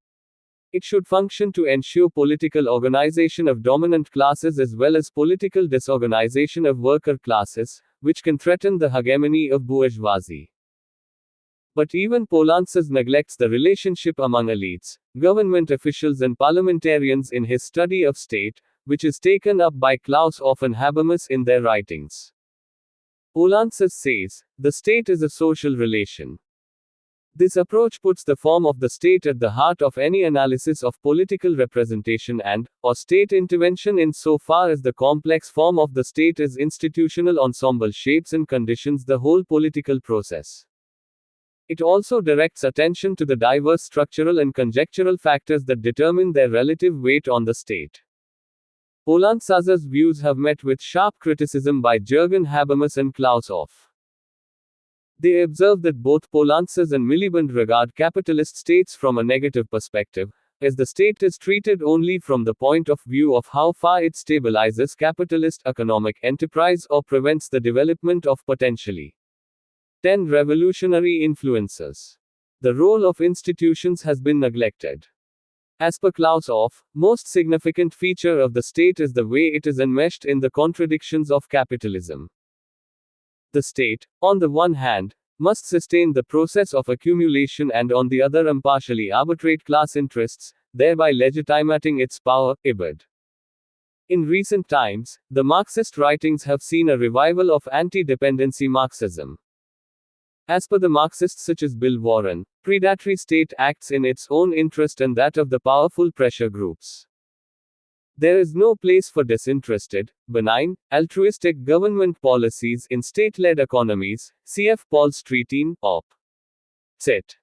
It should function to ensure political organization of dominant classes as well as political disorganization of worker classes, which can threaten the hegemony of bourgeoisie. But even Poulantzas neglects the relationship among elites, government officials and parliamentarians in his study of state, which is taken up by Klaus Hoff and Habermas in their writings. Poulantzas says, the state is a social relation. This approach puts the form of the state at the heart of any analysis of political representation or state intervention insofar as the complex form of the state as institutional ensemble shapes and conditions the whole political process. It also directs attention to the diverse structural and conjectural factors that determine their relative weight on the state. Poulantzas's views have met with sharp criticism by Jürgen Habermas and Klaus Hoff. They observe that both Poulantzas and Miliband regard capitalist states from a negative perspective, as the state is treated only from the point of view of how far it stabilizes capitalist economic enterprise or prevents the development of potentially 10 revolutionary influences. The role of institutions has been neglected. As per Klaus Hoff, most significant feature of the state is the way it is enmeshed in the contradictions of capitalism. The state, on the one hand, must sustain the process of accumulation and on the other impartially arbitrate class interests, thereby legitimating its power, ibid. In recent times, the Marxist writings have seen a revival of anti-dependency Marxism. As per the Marxists such as Bill Warren, predatory state acts in its own interest and that of the powerful pressure groups. There is no place for disinterested, benign, altruistic government policies in state-led economies, cf. Paul Streetin, Op. Cit.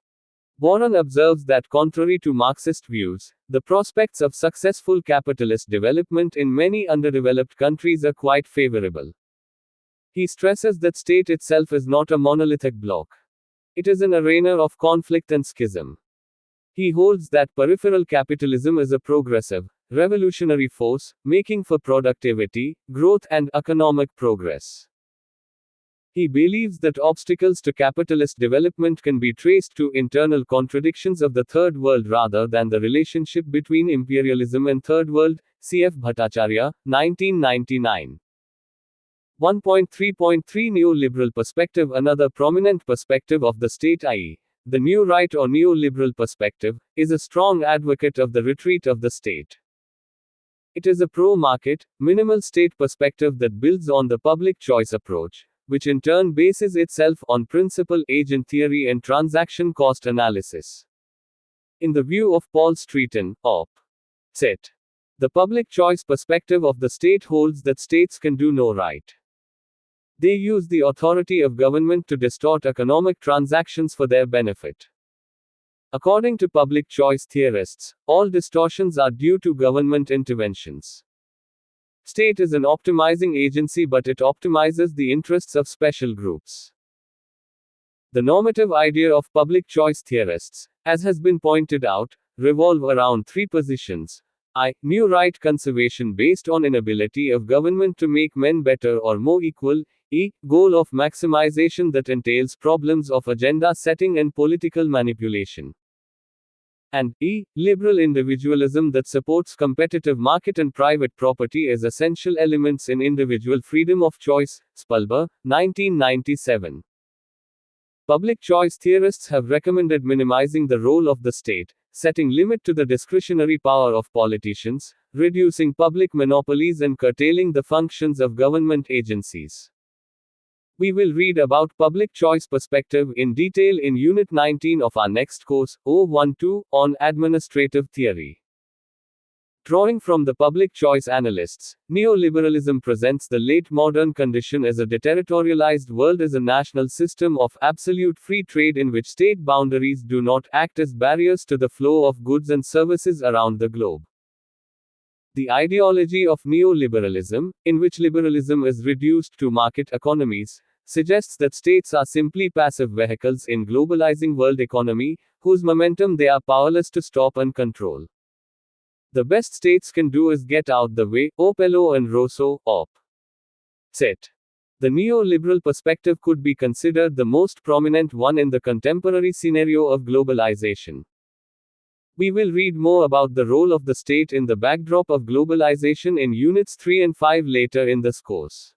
Warren observes that contrary to Marxist views, the prospects of successful capitalist development in many underdeveloped countries are quite favorable. He stresses that state itself is not a monolithic block. It is an arena of conflict and schism. He holds that peripheral capitalism is a progressive, revolutionary force, making for productivity, growth, and economic progress. He believes that obstacles to capitalist development can be traced to internal contradictions of the Third World rather than the relationship between imperialism and Third World. C.F. Bhattacharya, 1999. 1.3.3 Neoliberal perspective. Another prominent perspective of the state, i.e., the new right or neoliberal perspective, is a strong advocate of the retreat of the state. It is a pro-market, minimal state perspective that builds on the public choice approach, which in turn bases itself on principal agent theory and transaction cost analysis. In the view of Paul Streeton, Op. Cit. The public choice perspective of the state holds that states can do no right. They use the authority of government to distort economic transactions for their benefit. According to public choice theorists, all distortions are due to government interventions. State is an optimizing agency, but it optimizes the interests of special groups. The normative idea of public choice theorists, as has been pointed out, revolve around three positions. I. New right conservation based on inability of government to make men better or more equal. E. Goal of maximization that entails problems of agenda setting and political manipulation. And E. Liberal individualism that supports competitive market and private property as essential elements in individual freedom of choice. Spulber, 1997. Public choice theorists have recommended minimizing the role of the state, setting limit to the discretionary power of politicians, reducing public monopolies, and curtailing the functions of government agencies. We will read about public choice perspective in detail in Unit 19 of our next course, 012, on administrative theory. Drawing from the public choice analysts, neoliberalism presents the late modern condition as a deterritorialized world as a national system of absolute free trade in which state boundaries do not act as barriers to the flow of goods and services around the globe. The ideology of neoliberalism, in which liberalism is reduced to market economies, suggests that states are simply passive vehicles in globalizing world economy, whose momentum they are powerless to stop and control. The best states can do is get out the way. Opello and Rosso, Op. Cit. The neoliberal perspective could be considered the most prominent one in the contemporary scenario of globalization. We will read more about the role of the state in the backdrop of globalization in Units 3 and 5 later in this course.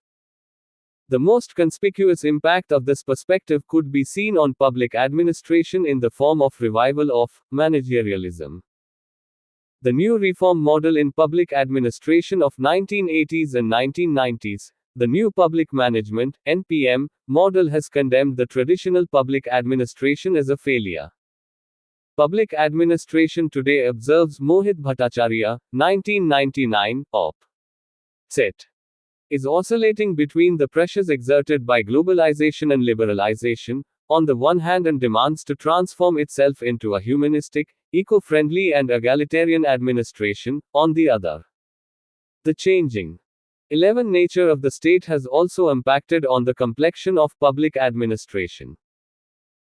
The most conspicuous impact of this perspective could be seen on public administration in the form of revival of managerialism. The new reform model in public administration of 1980s and 1990s, the new public management (NPM) model, has condemned the traditional public administration as a failure. Public administration today, observes Mohit Bhattacharya, 1999, Op. Cit. Is oscillating between the pressures exerted by globalization and liberalization, on the one hand, and demands to transform itself into a humanistic, eco-friendly and egalitarian administration, on the other. The changing 11 nature of the state has also impacted on the complexion of public administration.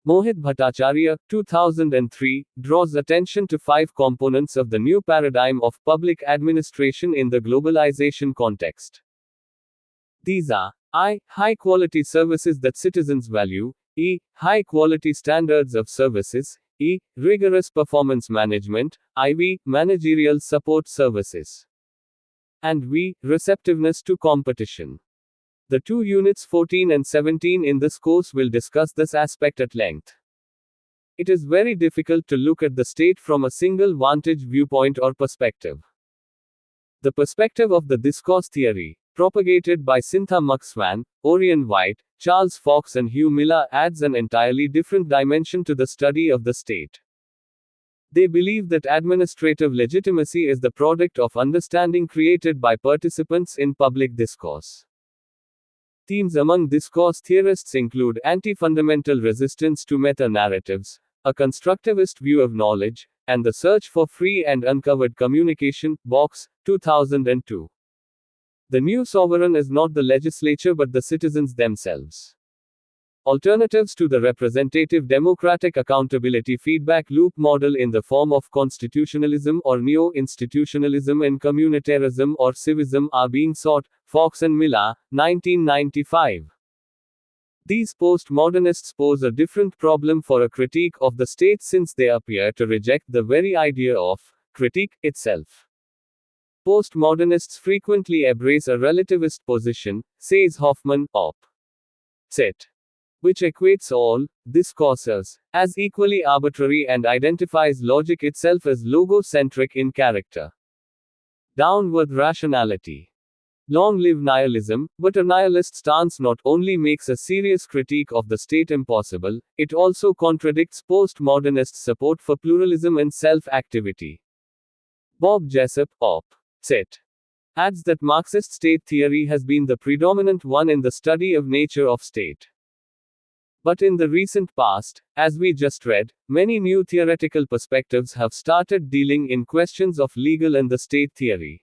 Mohit Bhattacharya, 2003, draws attention to 5 components of the new paradigm of public administration in the globalization context. These are I. High-quality services that citizens value. E. High-quality standards of services. E. Rigorous performance management. IV. Managerial support services. And V. Receptiveness to competition. The 2 units 14 and 17 in this course will discuss this aspect at length. It is very difficult to look at the state from a single vantage viewpoint or perspective. The perspective of the discourse theory, propagated by Cynthia McSwan, Orion White, Charles Fox, and Hugh Miller, adds an entirely different dimension to the study of the state. They believe that administrative legitimacy is the product of understanding created by participants in public discourse. Themes among discourse theorists include anti-fundamental resistance to meta-narratives, a constructivist view of knowledge, and the search for free and uncovered communication. Box, 2002. The new sovereign is not the legislature but the citizens themselves. alternatives to the representative democratic accountability feedback loop model in the form of constitutionalism or neo-institutionalism and communitarism or civism are being sought. Fox and Miller, 1995. These postmodernists pose a different problem for a critique of the state since they appear to reject the very idea of critique itself. Postmodernists frequently embrace a relativist position, says Hoffman, op. Cit. Which equates all discourses as equally arbitrary and identifies logic itself as logocentric in character. Downward rationality. Long live nihilism, but a nihilist stance not only makes a serious critique of the state impossible, it also contradicts postmodernist support for pluralism and self-activity. Bob Jessup, op. Cit. Adds that Marxist state theory has been the predominant one in the study of nature of state. But in the recent past, as we just read, many new theoretical perspectives have started dealing in questions of legal and the state theory.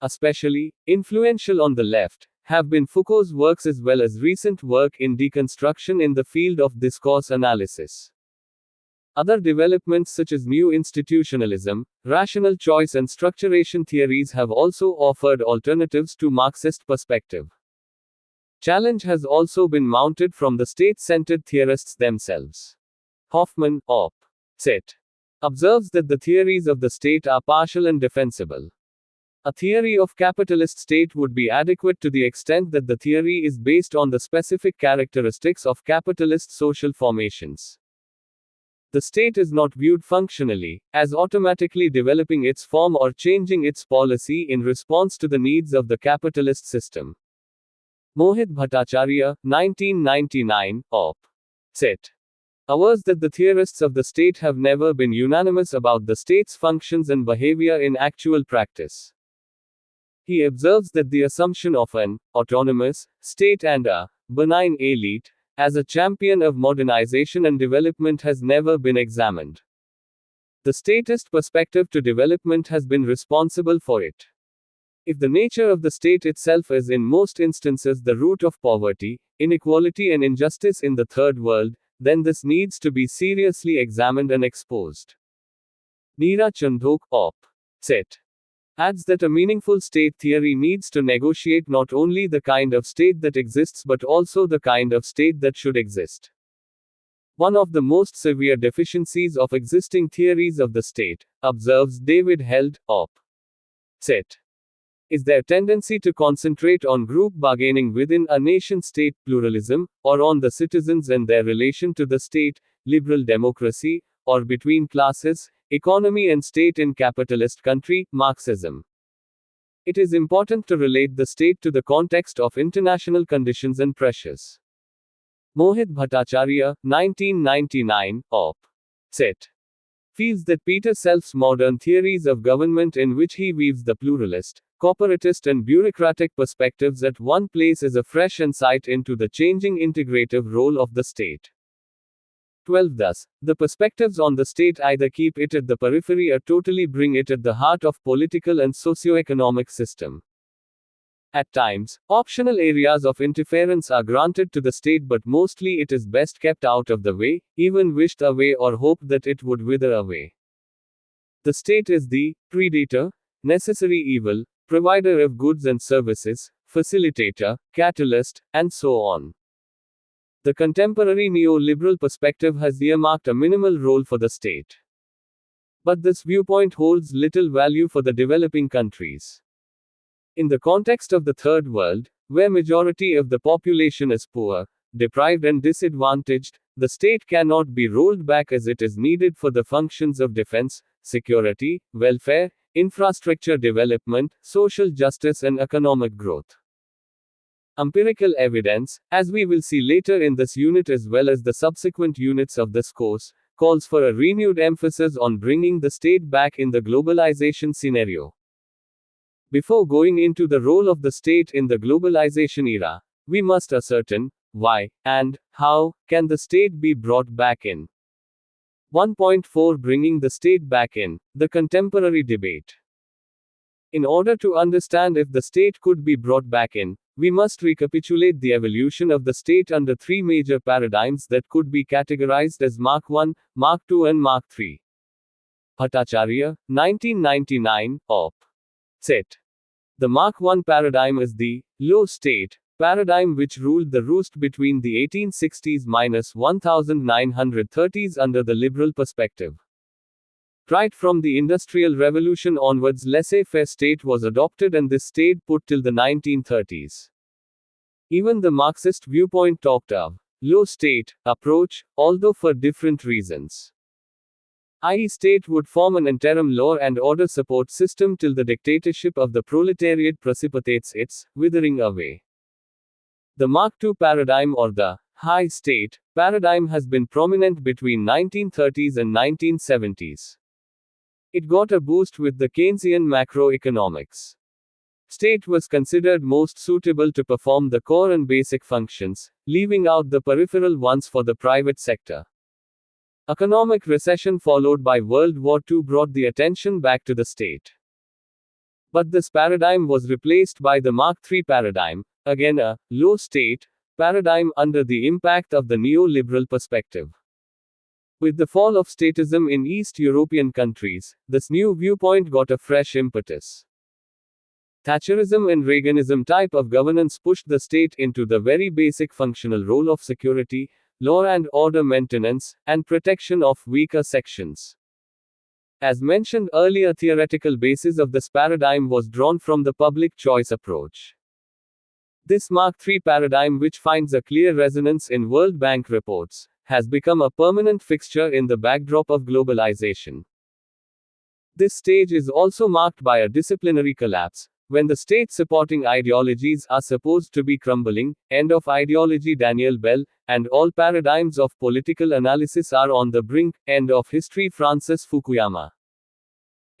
Especially influential on the left have been Foucault's works as well as recent work in deconstruction in the field of discourse analysis. Other developments such as new institutionalism, rational choice and structuration theories have also offered alternatives to Marxist perspective. Challenge has also been mounted from the state-centered theorists themselves. Hoffman, op. Cit. Observes that the theories of the state are partial and defensible. A theory of capitalist state would be adequate to the extent that the theory is based on the specific characteristics of capitalist social formations. The state is not viewed functionally, as automatically developing its form or changing its policy in response to the needs of the capitalist system. Mohit Bhattacharya, 1999, op. Cit. Avers that the theorists of the state have never been unanimous about the state's functions and behavior in actual practice. He observes that the assumption of an autonomous state and a benign elite as a champion of modernization and development has never been examined. The statist perspective to development has been responsible for it. If the nature of the state itself is in most instances the root of poverty, inequality and injustice in the third world, then this needs to be seriously examined and exposed. Neera Chandhok, op. Cit. Adds that a meaningful state theory needs to negotiate not only the kind of state that exists but also the kind of state that should exist. One of the most severe deficiencies of existing theories of the state, observes David Held, op. Cit. Is their tendency to concentrate on group bargaining within a nation-state pluralism, or on the citizens and their relation to the state, liberal democracy, or between classes, economy and state in capitalist country, Marxism. It is important to relate the state to the context of international conditions and pressures. Mohit Bhattacharya, 1999, op. Cit. Feels that Peter Self's modern theories of government in which he weaves the pluralist, corporatist and bureaucratic perspectives at one place is a fresh insight into the changing integrative role of the state. 12. Thus, the perspectives on the state either keep it at the periphery or totally bring it at the heart of political and socio-economic system. At times, optional areas of interference are granted to the state, but mostly it is best kept out of the way, even wished away or hoped that it would wither away. The state is the predator, necessary evil, provider of goods and services, facilitator, catalyst, and so on. The contemporary neoliberal perspective has earmarked a minimal role for the state. But this viewpoint holds little value for the developing countries. In the context of the Third World, where majority of the population is poor, deprived and disadvantaged, the state cannot be rolled back as it is needed for the functions of defense, security, welfare, infrastructure development, social justice and economic growth. Empirical evidence, as we will see later in this unit as well as the subsequent units of this course, calls for a renewed emphasis on bringing the state back in the globalization scenario. Before going into the role of the state in the globalization era, we must ascertain why and how can the state be brought back in. 1.4 Bringing the state back in, the contemporary debate. In order to understand if the state could be brought back in, we must recapitulate the evolution of the state under three major paradigms that could be categorized as Mark I, Mark II, and Mark III. Bhattacharya, 1999, op. Cit. The Mark I paradigm is the low state paradigm which ruled the roost between the 1860s-1930s under the liberal perspective. Right from the Industrial Revolution onwards, laissez-faire state was adopted, and this stayed put till the 1930s. Even the Marxist viewpoint talked of low state approach, although for different reasons. I.e., state would form an interim law and order support system till the dictatorship of the proletariat precipitates its withering away. The Mark II paradigm, or the high state paradigm, has been prominent between 1930s and 1970s. It got a boost with the Keynesian macroeconomics. State was considered most suitable to perform the core and basic functions, leaving out the peripheral ones for the private sector. Economic recession followed by World War II brought the attention back to the state. But this paradigm was replaced by the Mark III paradigm, again a low state paradigm under the impact of the neoliberal perspective. With the fall of statism in East European countries, this new viewpoint got a fresh impetus. Thatcherism and Reaganism type of governance pushed the state into the very basic functional role of security, law and order maintenance, and protection of weaker sections. As mentioned earlier, theoretical basis of this paradigm was drawn from the public choice approach. This Mark III paradigm, which finds a clear resonance in World Bank reports, has become a permanent fixture in the backdrop of globalization. This stage is also marked by a disciplinary collapse, when the state-supporting ideologies are supposed to be crumbling. End of ideology. Daniel Bell, and all paradigms of political analysis are on the brink. End of history. Francis Fukuyama.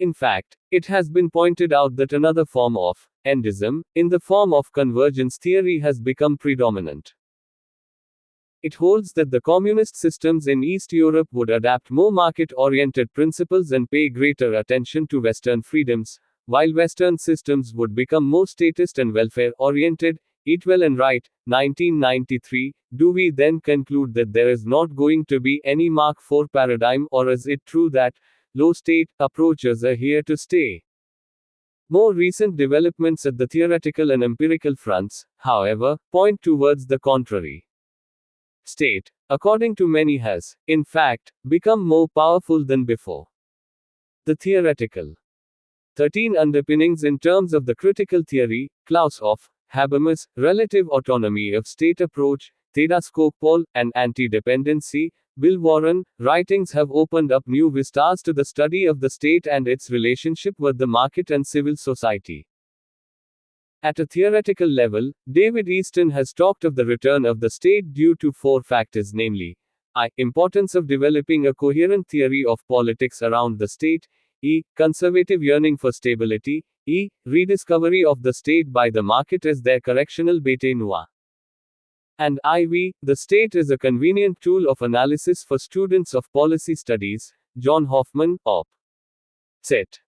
In fact, it has been pointed out that another form of endism, in the form of convergence theory, has become predominant. It holds that the communist systems in East Europe would adapt more market-oriented principles and pay greater attention to Western freedoms, while Western systems would become more statist and welfare-oriented. Eatwell and Wright, 1993. Do we then conclude that there is not going to be any Mark IV paradigm, or is it true that low-state approaches are here to stay? More recent developments at the theoretical and empirical fronts, however, point towards the contrary. State, according to many, has, in fact, become more powerful than before. The theoretical 13 underpinnings in terms of the critical theory, Klaus-Hoff, Habermas, relative autonomy of state approach, Theda Skocpol, and anti-dependency, Bill Warren, writings have opened up new vistas to the study of the state and its relationship with the market and civil society. At a theoretical level, David Easton has talked of the return of the state due to four factors, namely, I. Importance of developing a coherent theory of politics around the state. E. Conservative yearning for stability. E. Rediscovery of the state by the market as their correctional bête noire. And IV. The state is a convenient tool of analysis for students of policy studies. John Hoffman, Op. Cit.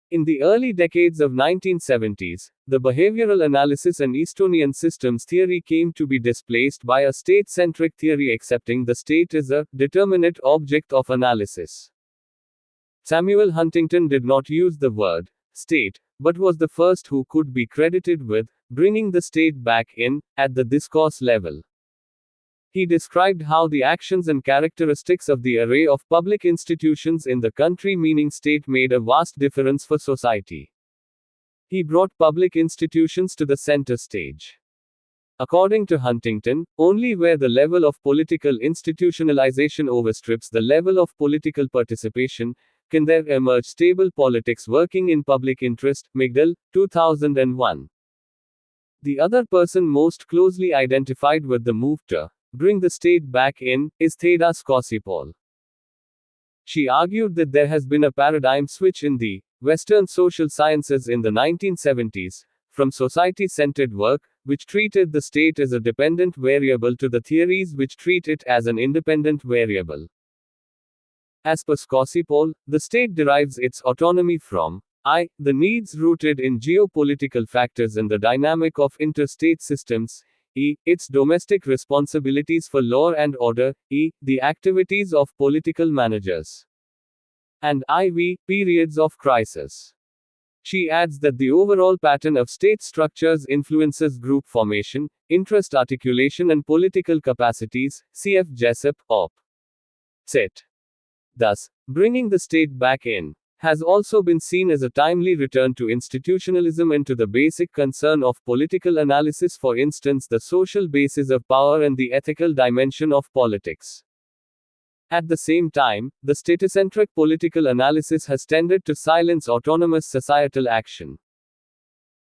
In the early decades of 1970s, the behavioral analysis and Estonian systems theory came to be displaced by a state-centric theory accepting the state as a determinate object of analysis. Samuel Huntington did not use the word state, but was the first who could be credited with bringing the state back in at the discourse level. He described how the actions and characteristics of the array of public institutions in the country, meaning state, made a vast difference for society. He brought public institutions to the center stage. According to Huntington, only where the level of political institutionalization overstrips the level of political participation can there emerge stable politics working in public interest. Migdal, 2001. The other person most closely identified with the move to bring the state back in is Theda Skocpol. She argued that there has been a paradigm switch in the Western social sciences in the 1970s, from society-centered work, which treated the state as a dependent variable, to the theories which treat it as an independent variable. As per Skocpol, the state derives its autonomy from I. The needs rooted in geopolitical factors and the dynamic of interstate systems. E. Its domestic responsibilities for law and order. E. The activities of political managers. And IV. Periods of crisis. She adds that the overall pattern of state structures influences group formation, interest articulation, and political capacities. C.F. Jessup, Op. Cit. Thus, bringing the state back in has also been seen as a timely return to institutionalism and to the basic concern of political analysis, for instance, the social basis of power and the ethical dimension of politics. At the same time, the statocentric political analysis has tended to silence autonomous societal action.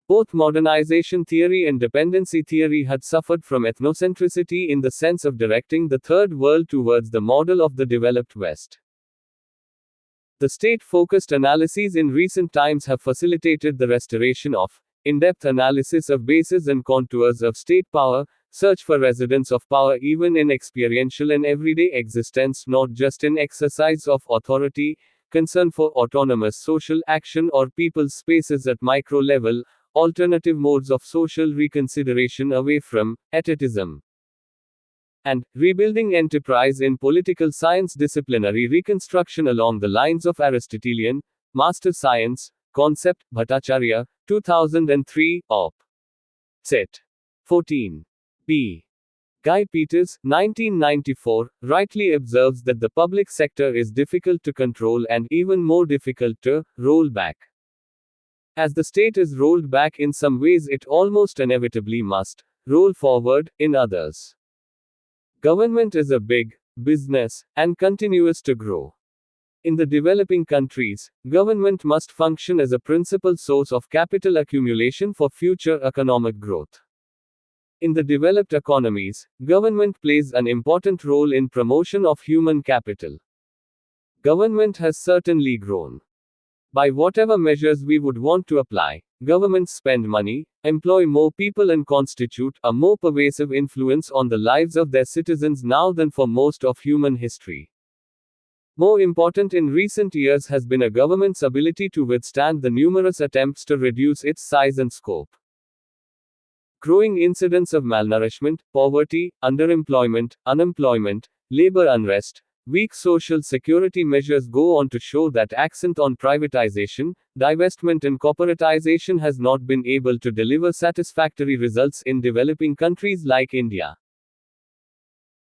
Both modernization theory and dependency theory had suffered from ethnocentricity in the sense of directing the Third World towards the model of the developed West. The state-focused analyses in recent times have facilitated the restoration of in-depth analysis of bases and contours of state power, search for residence of power even in experiential and everyday existence, not just in exercise of authority, concern for autonomous social action or people's spaces at micro level, alternative modes of social reconsideration away from etatism. And rebuilding enterprise in political science disciplinary reconstruction along the lines of Aristotelian master science concept. Bhattacharya, 2003, Op. Cit. 14. B. Guy Peters, 1994, rightly observes that the public sector is difficult to control and even more difficult to roll back. As the state is rolled back in some ways, it almost inevitably must roll forward in others. Government is a big business and continues to grow. In the developing countries, government must function as a principal source of capital accumulation for future economic growth. In the developed economies, government plays an important role in promotion of human capital. Government has certainly grown. By whatever measures we would want to apply, governments spend money, employ more people, and constitute a more pervasive influence on the lives of their citizens now than for most of human history. More important in recent years has been a government's ability to withstand the numerous attempts to reduce its size and scope. Growing incidence of malnourishment, poverty, underemployment, unemployment, labor unrest, weak social security measures go on to show that accent on privatization, divestment, and corporatization has not been able to deliver satisfactory results in developing countries like India.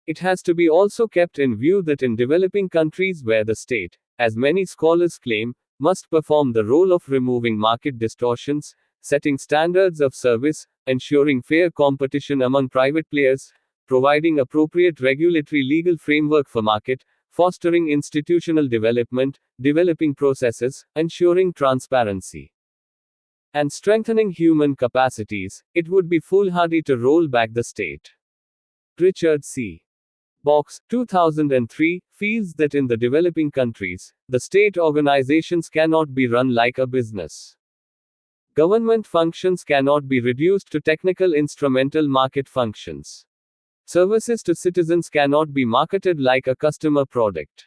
It has to be also kept in view that in developing countries where the state, as many scholars claim, must perform the role of removing market distortions, setting standards of service, ensuring fair competition among private players, providing appropriate regulatory legal framework for market, fostering institutional development, developing processes, ensuring transparency, and strengthening human capacities, it would be foolhardy to roll back the state. Richard C. Box, 2003, feels that in the developing countries, the state organizations cannot be run like a business. Government functions cannot be reduced to technical instrumental market functions. Services to citizens cannot be marketed like a customer product.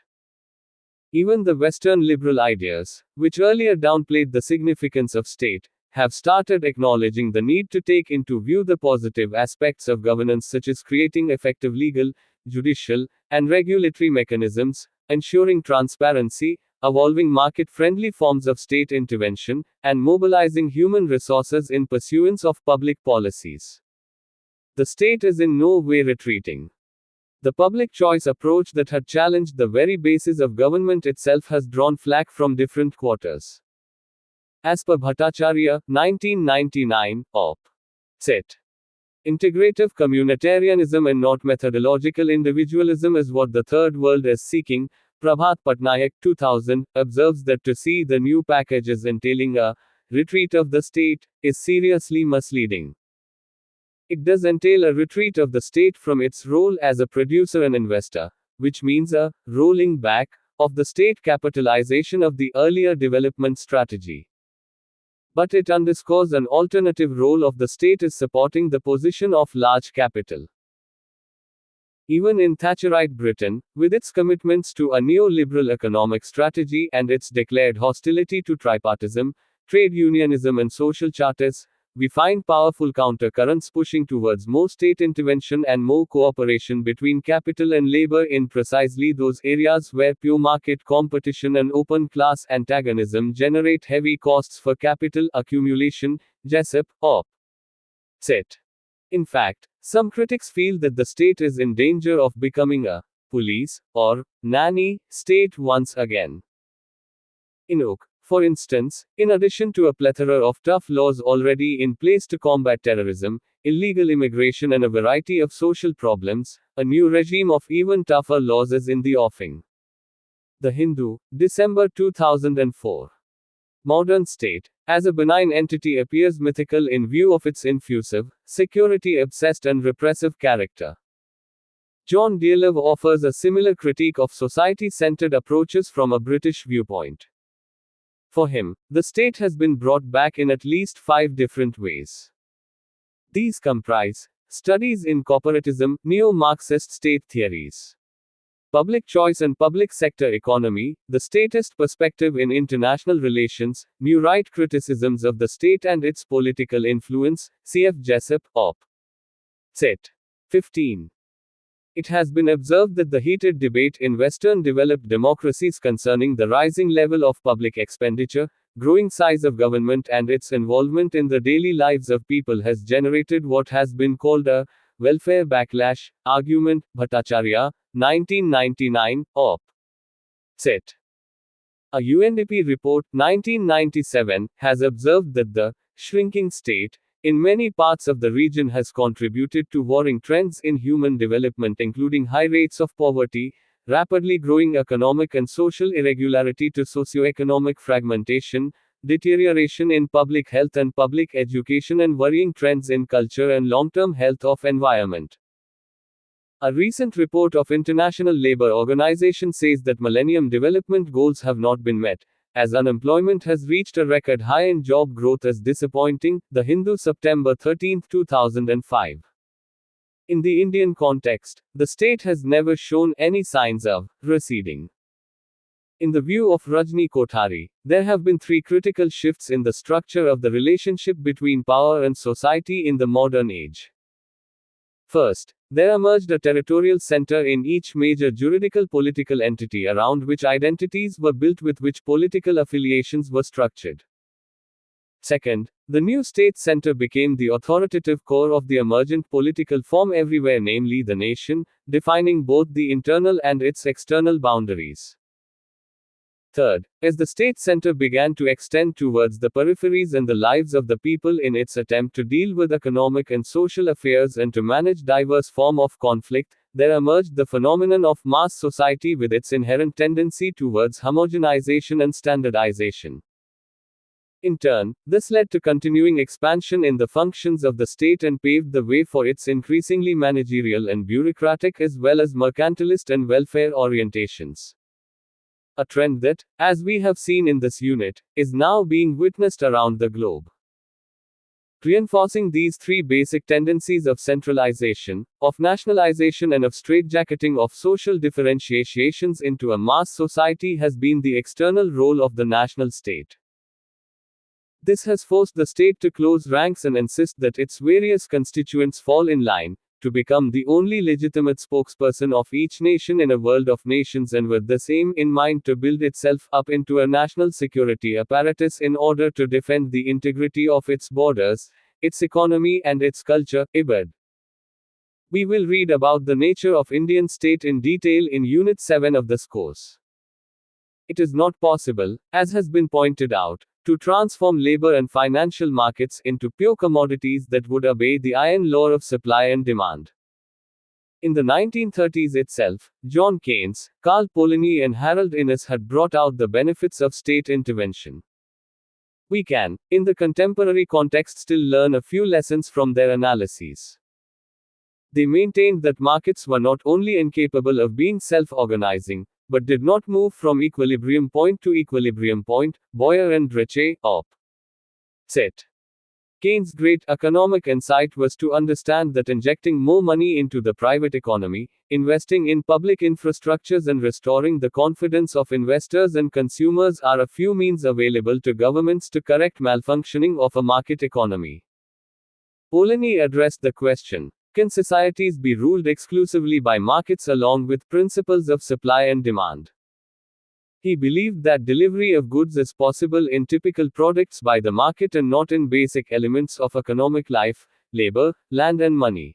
Even the Western liberal ideas, which earlier downplayed the significance of state, have started acknowledging the need to take into view the positive aspects of governance, such as creating effective legal, judicial, and regulatory mechanisms, ensuring transparency, evolving market-friendly forms of state intervention, and mobilizing human resources in pursuance of public policies. The state is in no way retreating. The public choice approach that had challenged the very basis of government itself has drawn flack from different quarters. As per Bhattacharya, 1999, Op. Cit. Integrative communitarianism and not methodological individualism is what the Third World is seeking. Prabhat Patnaik, 2000, observes that to see the new packages entailing a retreat of the state is seriously misleading. It does entail a retreat of the state from its role as a producer and investor, which means a rolling back of the state capitalization of the earlier development strategy. But it underscores an alternative role of the state is supporting the position of large capital. Even in Thatcherite Britain, with its commitments to a neoliberal economic strategy and its declared hostility to tripartism, trade unionism, and social charters, we find powerful countercurrents pushing towards more state intervention and more cooperation between capital and labor in precisely those areas where pure market competition and open class antagonism generate heavy costs for capital accumulation. Jessup, op. Cit. In fact, some critics feel that the state is in danger of becoming a police or nanny state once again. In Oak, for instance, in addition to a plethora of tough laws already in place to combat terrorism, illegal immigration, and a variety of social problems, a new regime of even tougher laws is in the offing. The Hindu, December 2004. Modern state, as a benign entity, appears mythical in view of its infusive, security-obsessed, and repressive character. John Dearlove offers a similar critique of society-centered approaches from a British viewpoint. For him, the state has been brought back in at least 5 different ways. These comprise studies in corporatism, neo-Marxist state theories, public choice and public sector economy, the statist perspective in international relations, new right criticisms of the state and its political influence. Cf. Jessup, op. Cit. 15. It has been observed that the heated debate in Western developed democracies concerning the rising level of public expenditure, growing size of government, and its involvement in the daily lives of people has generated what has been called a welfare backlash argument. Bhattacharya, 1999, op. Cit. A UNDP report, 1997, has observed that the shrinking state in many parts of the region has contributed to worrying trends in human development, including high rates of poverty, rapidly growing economic and social irregularity to socioeconomic fragmentation, deterioration in public health and public education, and worrying trends in culture and long-term health of environment. A recent report of International Labour Organization says that Millennium Development Goals have not been met, as unemployment has reached a record high and job growth is disappointing. The Hindu, September 13, 2005. In the Indian context, the state has never shown any signs of receding. In the view of Rajni Kothari, there have been 3 critical shifts in the structure of the relationship between power and society in the modern age. First, there emerged a territorial center in each major juridical political entity around which identities were built, with which political affiliations were structured. Second, the new state center became the authoritative core of the emergent political form everywhere, namely the nation, defining both the internal and its external boundaries. Third, as the state center began to extend towards the peripheries and the lives of the people in its attempt to deal with economic and social affairs and to manage diverse forms of conflict, there emerged the phenomenon of mass society with its inherent tendency towards homogenization and standardization. In turn, this led to continuing expansion in the functions of the state and paved the way for its increasingly managerial and bureaucratic as well as mercantilist and welfare orientations. A trend that, as we have seen in this unit, is now being witnessed around the globe. Reinforcing these 3 basic tendencies of centralization, of nationalization, and of straitjacketing of social differentiations into a mass society has been the external role of the national state. This has forced the state to close ranks and insist that its various constituents fall in line, to become the only legitimate spokesperson of each nation in a world of nations, and with this aim in mind to build itself up into a national security apparatus in order to defend the integrity of its borders, its economy, and its culture. Ibid. We will read about the nature of Indian state in detail in Unit 7 of this course. It is not possible, as has been pointed out, to transform labor and financial markets into pure commodities that would obey the iron law of supply and demand. In the 1930s itself, John Keynes, Carl Polanyi, and Harold Innis had brought out the benefits of state intervention. We can, in the contemporary context, still learn a few lessons from their analyses. They maintained that markets were not only incapable of being self-organizing, but did not move from equilibrium point to equilibrium point. Boyer and Ritchie, op. Cit. Keynes' great economic insight was to understand that injecting more money into the private economy, investing in public infrastructures, and restoring the confidence of investors and consumers are a few means available to governments to correct malfunctioning of a market economy. Polanyi addressed the question: can societies be ruled exclusively by markets along with principles of supply and demand? He believed that delivery of goods is possible in typical products by the market and not in basic elements of economic life, labor, land, and money.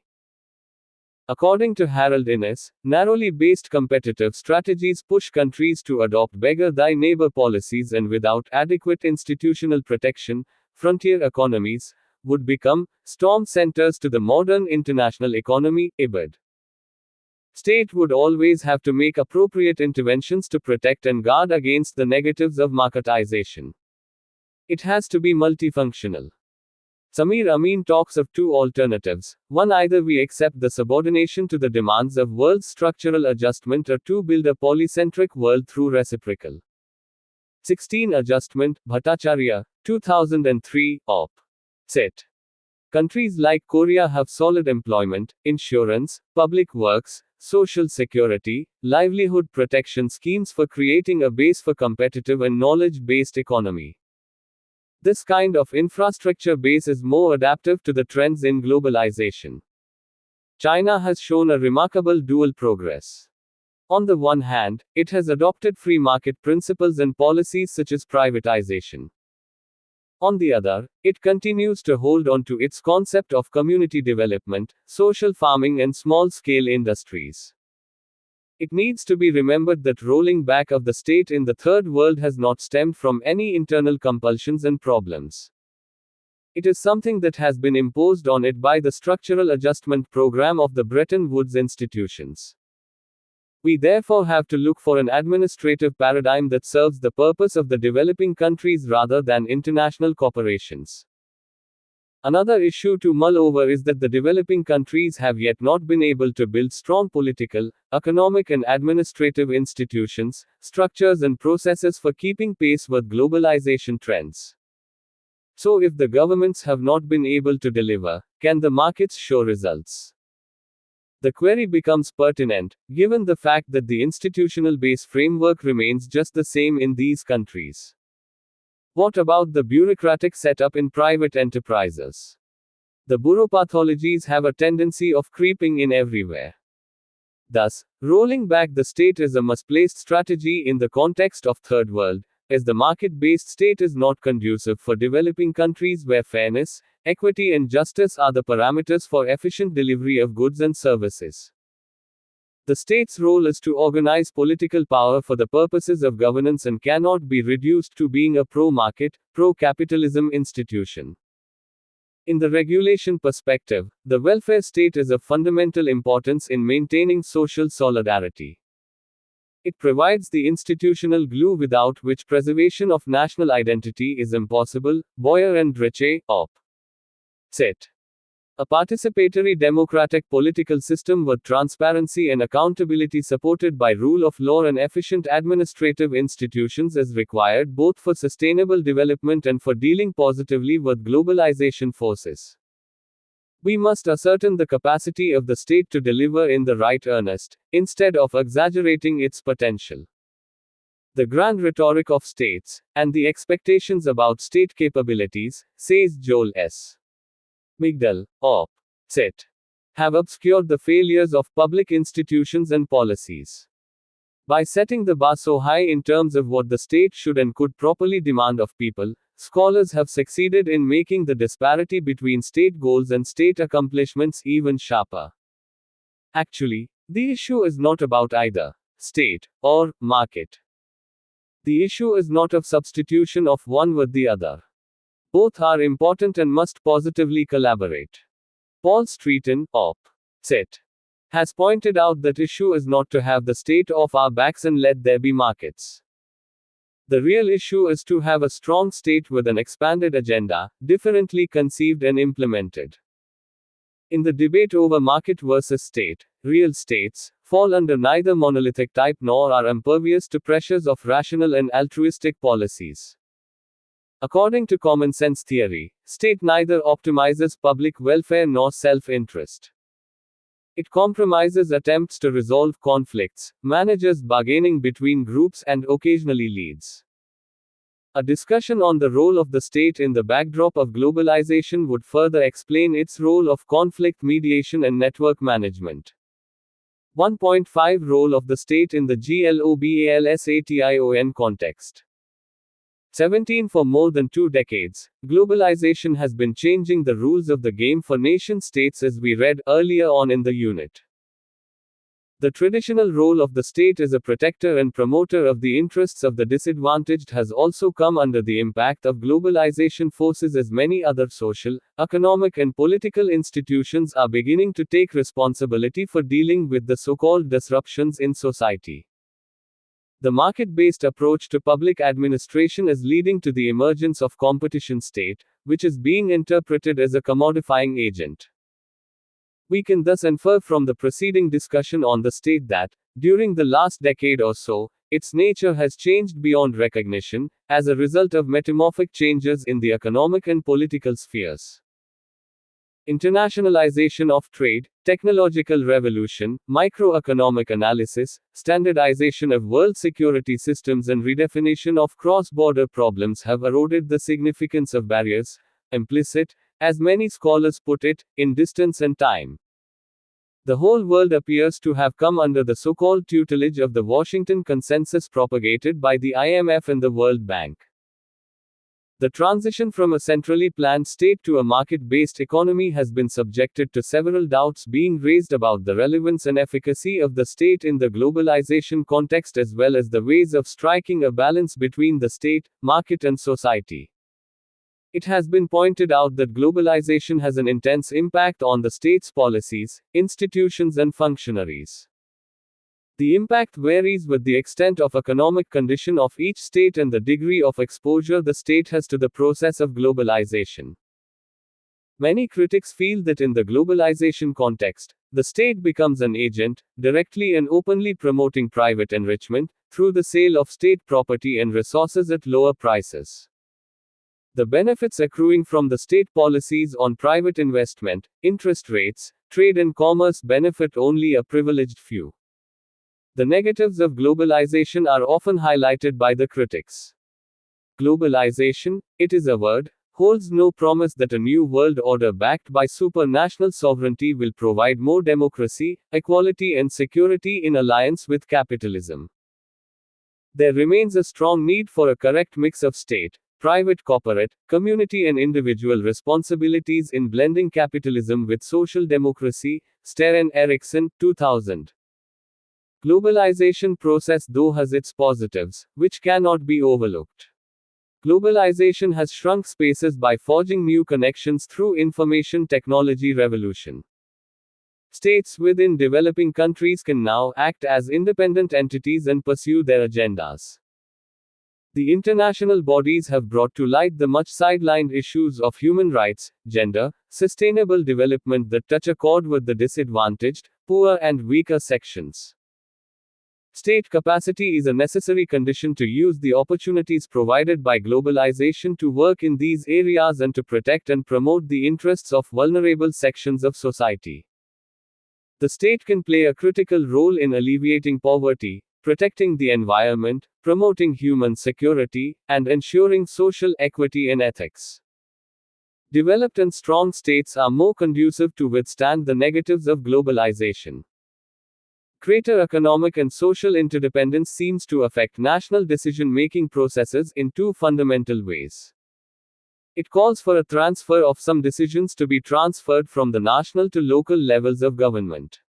According to Harold Innis, narrowly based competitive strategies push countries to adopt beggar thy neighbor policies, and without adequate institutional protection, frontier economies would become storm centers to the modern international economy, IBID. State would always have to make appropriate interventions to protect and guard against the negatives of marketization. It has to be multifunctional. Samir Amin talks of two alternatives. One, either we accept the subordination to the demands of world's structural adjustment, or two, build a polycentric world through reciprocal. 16 Adjustment, Bhattacharya, 2003, op. Cit. Countries like Korea have solid employment, insurance, public works, social security, livelihood protection schemes for creating a base for competitive and knowledge-based economy. This kind of infrastructure base is more adaptive to the trends in globalization. China has shown a remarkable dual progress. On the one hand, it has adopted free market principles and policies such as privatization. On the other, it continues to hold on to its concept of community development, social farming, and small-scale industries. It needs to be remembered that rolling back of the state in the Third World has not stemmed from any internal compulsions and problems. It is something that has been imposed on it by the structural adjustment program of the Bretton Woods institutions. We therefore have to look for an administrative paradigm that serves the purpose of the developing countries rather than international corporations. Another issue to mull over is that the developing countries have yet not been able to build strong political, economic, and administrative institutions, structures, and processes for keeping pace with globalization trends. So, if the governments have not been able to deliver, can the markets show results? The query becomes pertinent, given the fact that the institutional base framework remains just the same in these countries. What about the bureaucratic setup in private enterprises? The bureaupathologies have a tendency of creeping in everywhere. Thus, rolling back the state is a misplaced strategy in the context of Third World, as the market-based state is not conducive for developing countries where fairness, equity, and justice are the parameters for efficient delivery of goods and services. The state's role is to organize political power for the purposes of governance and cannot be reduced to being a pro-market, pro-capitalism institution. In the regulation perspective, the welfare state is of fundamental importance in maintaining social solidarity. It provides the institutional glue without which preservation of national identity is impossible. Boyer and Drecke, op. Cit. A participatory democratic political system with transparency and accountability supported by rule of law and efficient administrative institutions is required both for sustainable development and for dealing positively with globalization forces. We must ascertain the capacity of the state to deliver in the right earnest, instead of exaggerating its potential. The grand rhetoric of states, and the expectations about state capabilities, says Joel S. Migdal, op. Cit. Have obscured the failures of public institutions and policies. By setting the bar so high in terms of what the state should and could properly demand of people, scholars have succeeded in making the disparity between state goals and state accomplishments even sharper. Actually, the issue is not about either state or market. The issue is not of substitution of one with the other. Both are important and must positively collaborate. Paul Streeton, op. Cit. has pointed out that issue is not to have the state off our backs and let there be markets. The real issue is to have a strong state with an expanded agenda, differently conceived and implemented. In the debate over market versus state, real states fall under neither monolithic type nor are impervious to pressures of rational and altruistic policies. According to common sense theory, state neither optimizes public welfare nor self-interest. It compromises attempts to resolve conflicts, manages bargaining between groups, and occasionally leads. A discussion on the role of the state in the backdrop of globalization would further explain its role of conflict mediation and network management. 1.5 Role of the state in the GLOBALSATION context. 17 For more than 2 decades, globalization has been changing the rules of the game for nation states, as we read earlier on in the unit. The traditional role of the state as a protector and promoter of the interests of the disadvantaged has also come under the impact of globalization forces, as many other social, economic, and political institutions are beginning to take responsibility for dealing with the so-called disruptions in society. The market-based approach to public administration is leading to the emergence of competition state, which is being interpreted as a commodifying agent. We can thus infer from the preceding discussion on the state that, during the last decade or so, its nature has changed beyond recognition, as a result of metamorphic changes in the economic and political spheres. Internationalization of trade, technological revolution, microeconomic analysis, standardization of world security systems, and redefinition of cross-border problems have eroded the significance of barriers, implicit, as many scholars put it, in distance and time. The whole world appears to have come under the so-called tutelage of the Washington Consensus propagated by the IMF and the World Bank. The transition from a centrally planned state to a market-based economy has been subjected to several doubts being raised about the relevance and efficacy of the state in the globalization context, as well as the ways of striking a balance between the state, market, and society. It has been pointed out that globalization has an intense impact on the state's policies, institutions, and functionaries. The impact varies with the extent of economic condition of each state and the degree of exposure the state has to the process of globalization. Many critics feel that in the globalization context, the state becomes an agent, directly and openly promoting private enrichment, through the sale of state property and resources at lower prices. The benefits accruing from the state policies on private investment, interest rates, trade, and commerce benefit only a privileged few. The negatives of globalization are often highlighted by the critics. Globalization, it is a word, holds no promise that a new world order backed by supranational sovereignty will provide more democracy, equality, and security in alliance with capitalism. There remains a strong need for a correct mix of state, private, corporate, community, and individual responsibilities in blending capitalism with social democracy. Steffen Erikson, 2000. Globalization process though has its positives, which cannot be overlooked. Globalization has shrunk spaces by forging new connections through information technology revolution. States within developing countries can now act as independent entities and pursue their agendas. The international bodies have brought to light the much sidelined issues of human rights, gender, sustainable development that touch a chord with the disadvantaged, poor, and weaker sections. State capacity is a necessary condition to use the opportunities provided by globalization to work in these areas and to protect and promote the interests of vulnerable sections of society. The state can play a critical role in alleviating poverty, protecting the environment, promoting human security, and ensuring social equity and ethics. Developed and strong states are more conducive to withstand the negatives of globalization. Greater economic and social interdependence seems to affect national decision-making processes in two fundamental ways. It calls for a transfer of some decisions to be transferred from the national to local levels of government.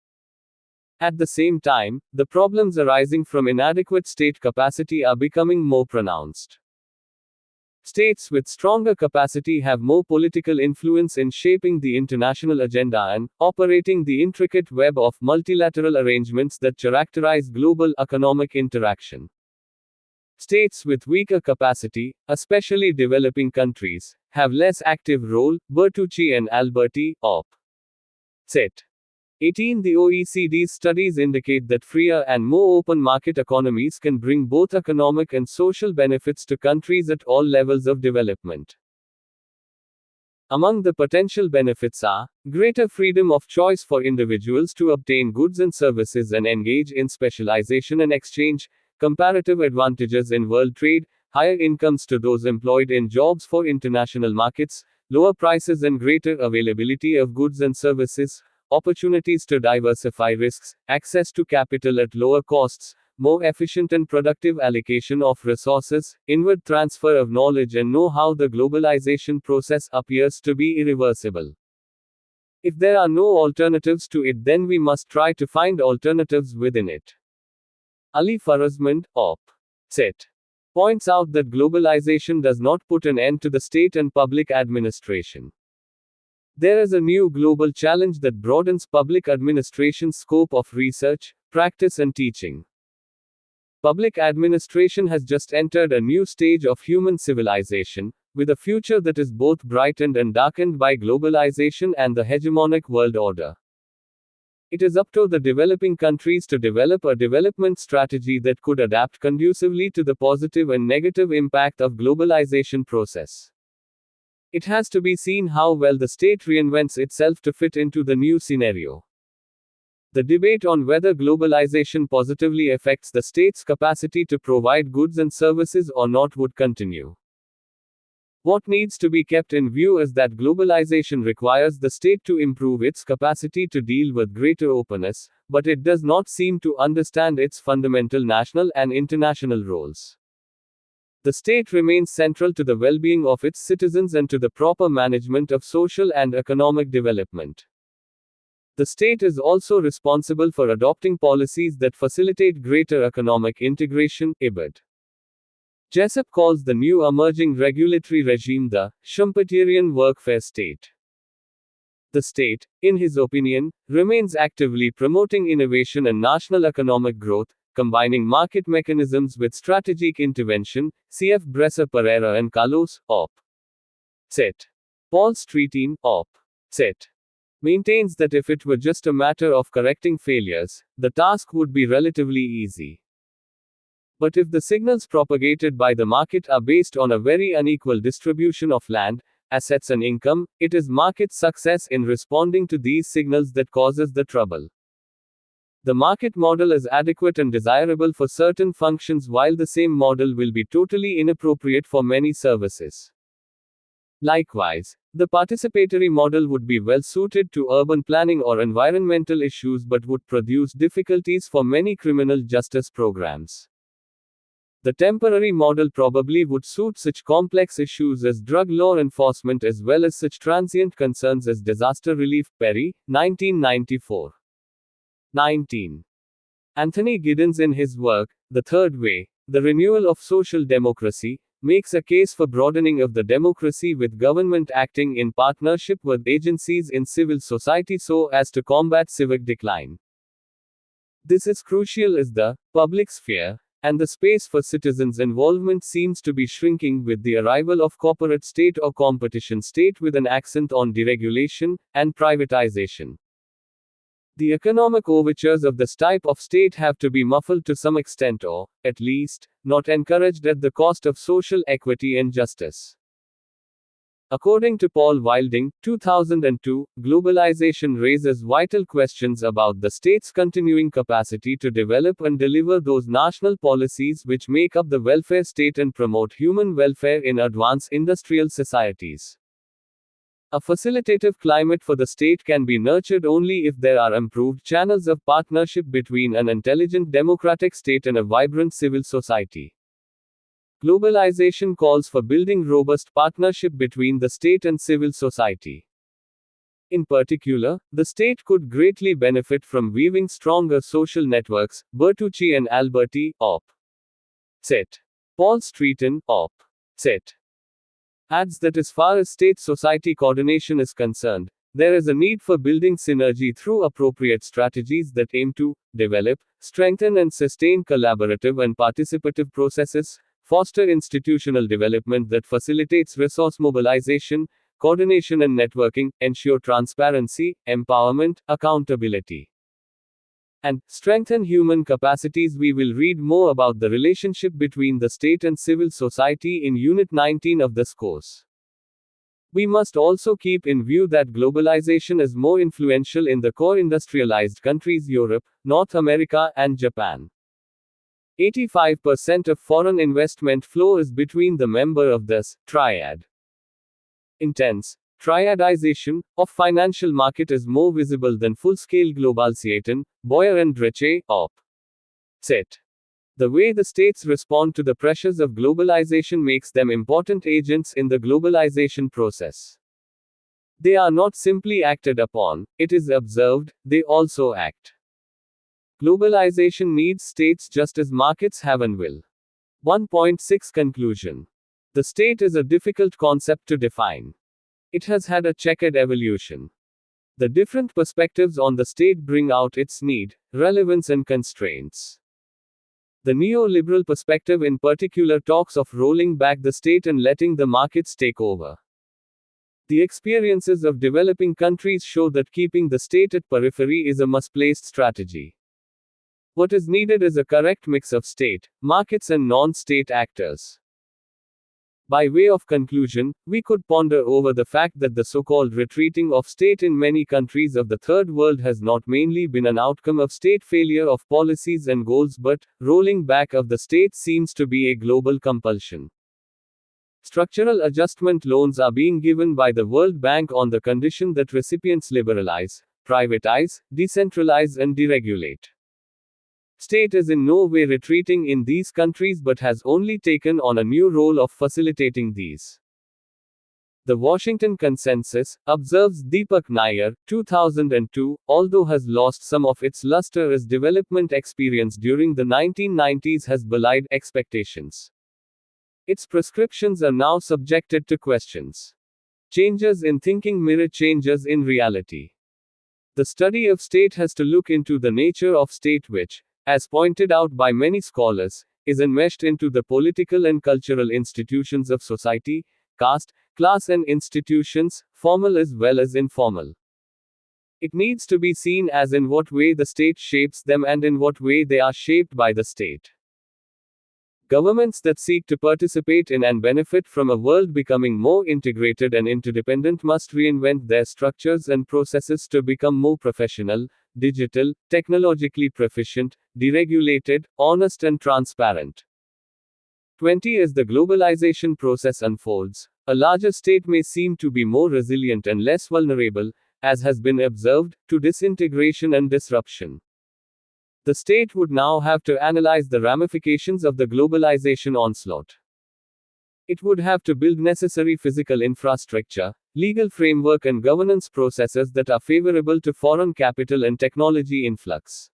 At the same time, the problems arising from inadequate state capacity are becoming more pronounced. States with stronger capacity have more political influence in shaping the international agenda and operating the intricate web of multilateral arrangements that characterize global economic interaction. States with weaker capacity, especially developing countries, have less active role. Bertucci and Alberti, op. Cit. 18. The OECD's studies indicate that freer and more open market economies can bring both economic and social benefits to countries at all levels of development. Among the potential benefits are greater freedom of choice for individuals to obtain goods and services and engage in specialization and exchange, comparative advantages in world trade, higher incomes to those employed in jobs for international markets, lower prices and greater availability of goods and services, opportunities to diversify risks, access to capital at lower costs, more efficient and productive allocation of resources, inward transfer of knowledge and know-how. The globalization process appears to be irreversible. If there are no alternatives to it, then we must try to find alternatives within it. Ali Farazmand, Op. Cit. Points out that globalization does not put an end to the state and public administration. There is a new global challenge that broadens public administration's scope of research, practice and teaching. Public administration has just entered a new stage of human civilization, with a future that is both brightened and darkened by globalization and the hegemonic world order. It is up to the developing countries to develop a development strategy that could adapt conducively to the positive and negative impact of globalization process. It has to be seen how well the state reinvents itself to fit into the new scenario. The debate on whether globalization positively affects the state's capacity to provide goods and services or not would continue. What needs to be kept in view is that globalization requires the state to improve its capacity to deal with greater openness, but it does not seem to understand its fundamental national and international roles. The state remains central to the well-being of its citizens and to the proper management of social and economic development. The state is also responsible for adopting policies that facilitate greater economic integration, IBID. Jessup calls the new emerging regulatory regime the Schumpeterian workfare state. The state, in his opinion, remains actively promoting innovation and national economic growth, combining market mechanisms with strategic intervention. Cf. Bresser Pereira and Carlos, Op. Cit. Paul Streetin, Op. Cit. Maintains that if it were just a matter of correcting failures, the task would be relatively easy. But if the signals propagated by the market are based on a very unequal distribution of land, assets and income, it is market success in responding to these signals that causes the trouble. The market model is adequate and desirable for certain functions, while the same model will be totally inappropriate for many services. Likewise, the participatory model would be well suited to urban planning or environmental issues but would produce difficulties for many criminal justice programs. The temporary model probably would suit such complex issues as drug law enforcement as well as such transient concerns as disaster relief. Perry, 1994. 19. Anthony Giddens, in his work, The Third Way, The Renewal of Social Democracy, makes a case for broadening of the democracy with government acting in partnership with agencies in civil society so as to combat civic decline. This is crucial as the public sphere and the space for citizens' involvement seems to be shrinking with the arrival of corporate state or competition state with an accent on deregulation and privatization. The economic overtures of this type of state have to be muffled to some extent or, at least, not encouraged at the cost of social equity and justice. According to Paul Wilding, 2002, globalization raises vital questions about the state's continuing capacity to develop and deliver those national policies which make up the welfare state and promote human welfare in advanced industrial societies. A facilitative climate for the state can be nurtured only if there are improved channels of partnership between an intelligent democratic state and a vibrant civil society. Globalization calls for building robust partnership between the state and civil society. In particular, the state could greatly benefit from weaving stronger social networks. Bertucci and Alberti, Op. Cit. Paul Streetin, Op. Cit. Adds that as far as state-society coordination is concerned, there is a need for building synergy through appropriate strategies that aim to develop, strengthen and sustain collaborative and participative processes, foster institutional development that facilitates resource mobilization, coordination and networking, ensure transparency, empowerment, accountability, and strengthen human capacities. We will read more about the relationship between the state and civil society in Unit 19 of this course. We must also keep in view that globalization is more influential in the core industrialized countries Europe, North America, and Japan. 85% of foreign investment flow is between the members of this triad. Intense triadization of financial market is more visible than full-scale globalization, Boyer and Drecke, op. Cit. The way the states respond to the pressures of globalization makes them important agents in the globalization process. They are not simply acted upon, it is observed, they also act. Globalization needs states just as markets have and will. 1.6 Conclusion. The state is a difficult concept to define. It has had a checkered evolution. The different perspectives on the state bring out its need, relevance, and constraints. The neoliberal perspective in particular talks of rolling back the state and letting the markets take over. The experiences of developing countries show that keeping the state at periphery is a misplaced strategy. What is needed is a correct mix of state, markets, and non-state actors. By way of conclusion, we could ponder over the fact that the so-called retreating of state in many countries of the Third World has not mainly been an outcome of state failure of policies and goals, but rolling back of the state seems to be a global compulsion. Structural adjustment loans are being given by the World Bank on the condition that recipients liberalize, privatize, decentralize, and deregulate. State is in no way retreating in these countries but has only taken on a new role of facilitating these. The Washington Consensus, observes Deepak Nair, 2002, although has lost some of its luster as development experience during the 1990s has belied expectations. Its prescriptions are now subjected to questions. Changes in thinking mirror changes in reality. The study of state has to look into the nature of state which, as pointed out by many scholars, is enmeshed into the political and cultural institutions of society, caste, class, and institutions, formal as well as informal. It needs to be seen as in what way the state shapes them and in what way they are shaped by the state. Governments that seek to participate in and benefit from a world becoming more integrated and interdependent must reinvent their structures and processes to become more professional, digital, technologically proficient, deregulated, honest, and transparent. 20 As the globalization process unfolds, a larger state may seem to be more resilient and less vulnerable, as has been observed, to disintegration and disruption. The state would now have to analyze the ramifications of the globalization onslaught. It would have to build necessary physical infrastructure, legal framework, and governance processes that are favorable to foreign capital and technology influx.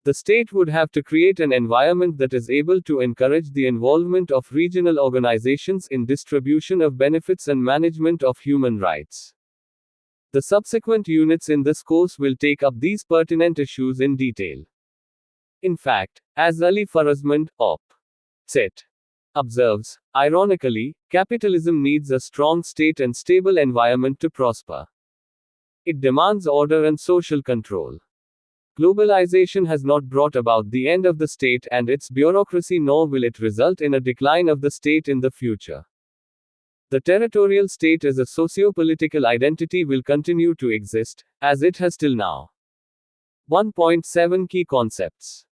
The state would have to create an environment that is able to encourage the involvement of regional organizations in distribution of benefits and management of human rights. The subsequent units in this course will take up these pertinent issues in detail. In fact, as Ali Farazmand, op. Cit. observes, ironically, capitalism needs a strong state and stable environment to prosper. It demands order and social control. Globalization has not brought about the end of the state and its bureaucracy, nor will it result in a decline of the state in the future. The territorial state as a socio-political identity will continue to exist, as it has till now. 1.7 Key Concepts.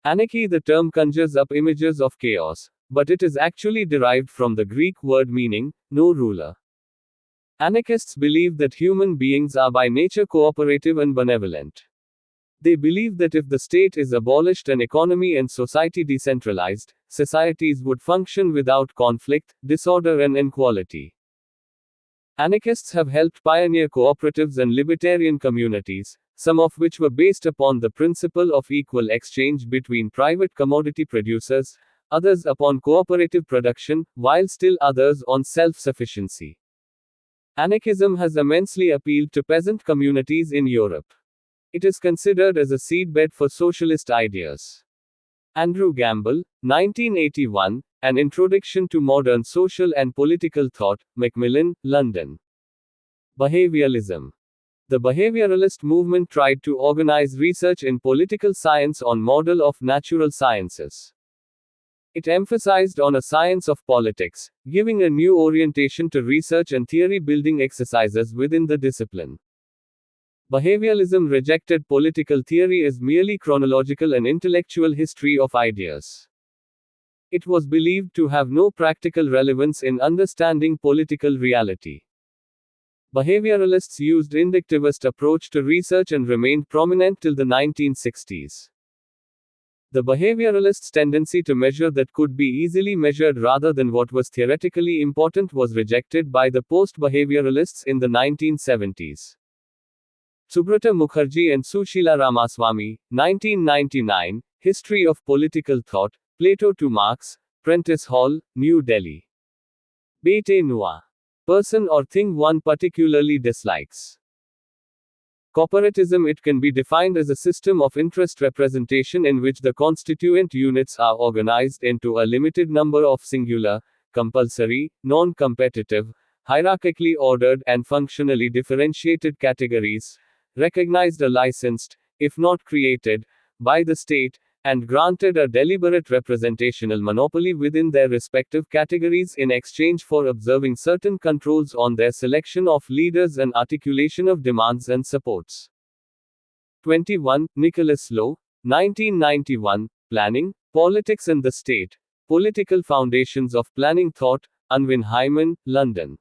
Anarchy. The term conjures up images of chaos, but it is actually derived from the Greek word meaning, no ruler. Anarchists believe that human beings are by nature cooperative and benevolent. They believe that if the state is abolished and economy and society decentralized, societies would function without conflict, disorder, and inequality. Anarchists have helped pioneer cooperatives and libertarian communities, some of which were based upon the principle of equal exchange between private commodity producers, others upon cooperative production, while still others on self-sufficiency. Anarchism has immensely appealed to peasant communities in Europe. It is considered as a seedbed for socialist ideas. Andrew Gamble, 1981, An Introduction to Modern Social and Political Thought, Macmillan, London. Behavioralism. The behavioralist movement tried to organize research in political science on model of natural sciences. It emphasized on a science of politics, giving a new orientation to research and theory-building exercises within the discipline. Behavioralism rejected political theory as merely chronological and intellectual history of ideas. It was believed to have no practical relevance in understanding political reality. Behavioralists used inductivist approach to research and remained prominent till the 1960s. The behavioralists' tendency to measure that could be easily measured rather than what was theoretically important was rejected by the post-behavioralists in the 1970s. Subrata Mukherjee and Sushila Ramaswamy, 1999, History of Political Thought, Plato to Marx, Prentice Hall, New Delhi. Bete Noir. Person or thing one particularly dislikes. Corporatism. It can be defined as a system of interest representation in which the constituent units are organized into a limited number of singular, compulsory, non-competitive, hierarchically ordered and functionally differentiated categories, recognized or licensed, if not created, by the state, and granted a deliberate representational monopoly within their respective categories in exchange for observing certain controls on their selection of leaders and articulation of demands and supports. 21. Nicholas Lowe, 1991, Planning, Politics and the State, Political Foundations of Planning Thought, Unwin Hyman, London.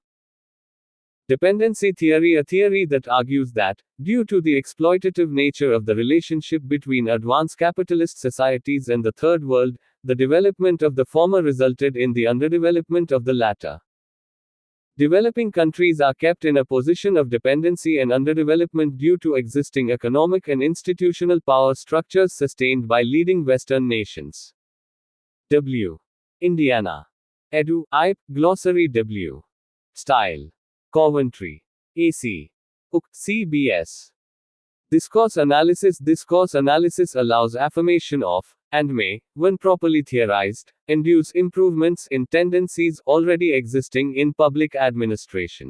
Dependency theory. A theory that argues that, due to the exploitative nature of the relationship between advanced capitalist societies and the Third World, the development of the former resulted in the underdevelopment of the latter. Developing countries are kept in a position of dependency and underdevelopment due to existing economic and institutional power structures sustained by leading Western nations. W. Indiana. Edu. I. Glossary. W. Style. Coventry. AC. UK. CBS. Discourse analysis. Discourse analysis allows affirmation of, and may, when properly theorized, induce improvements in tendencies already existing in public administration.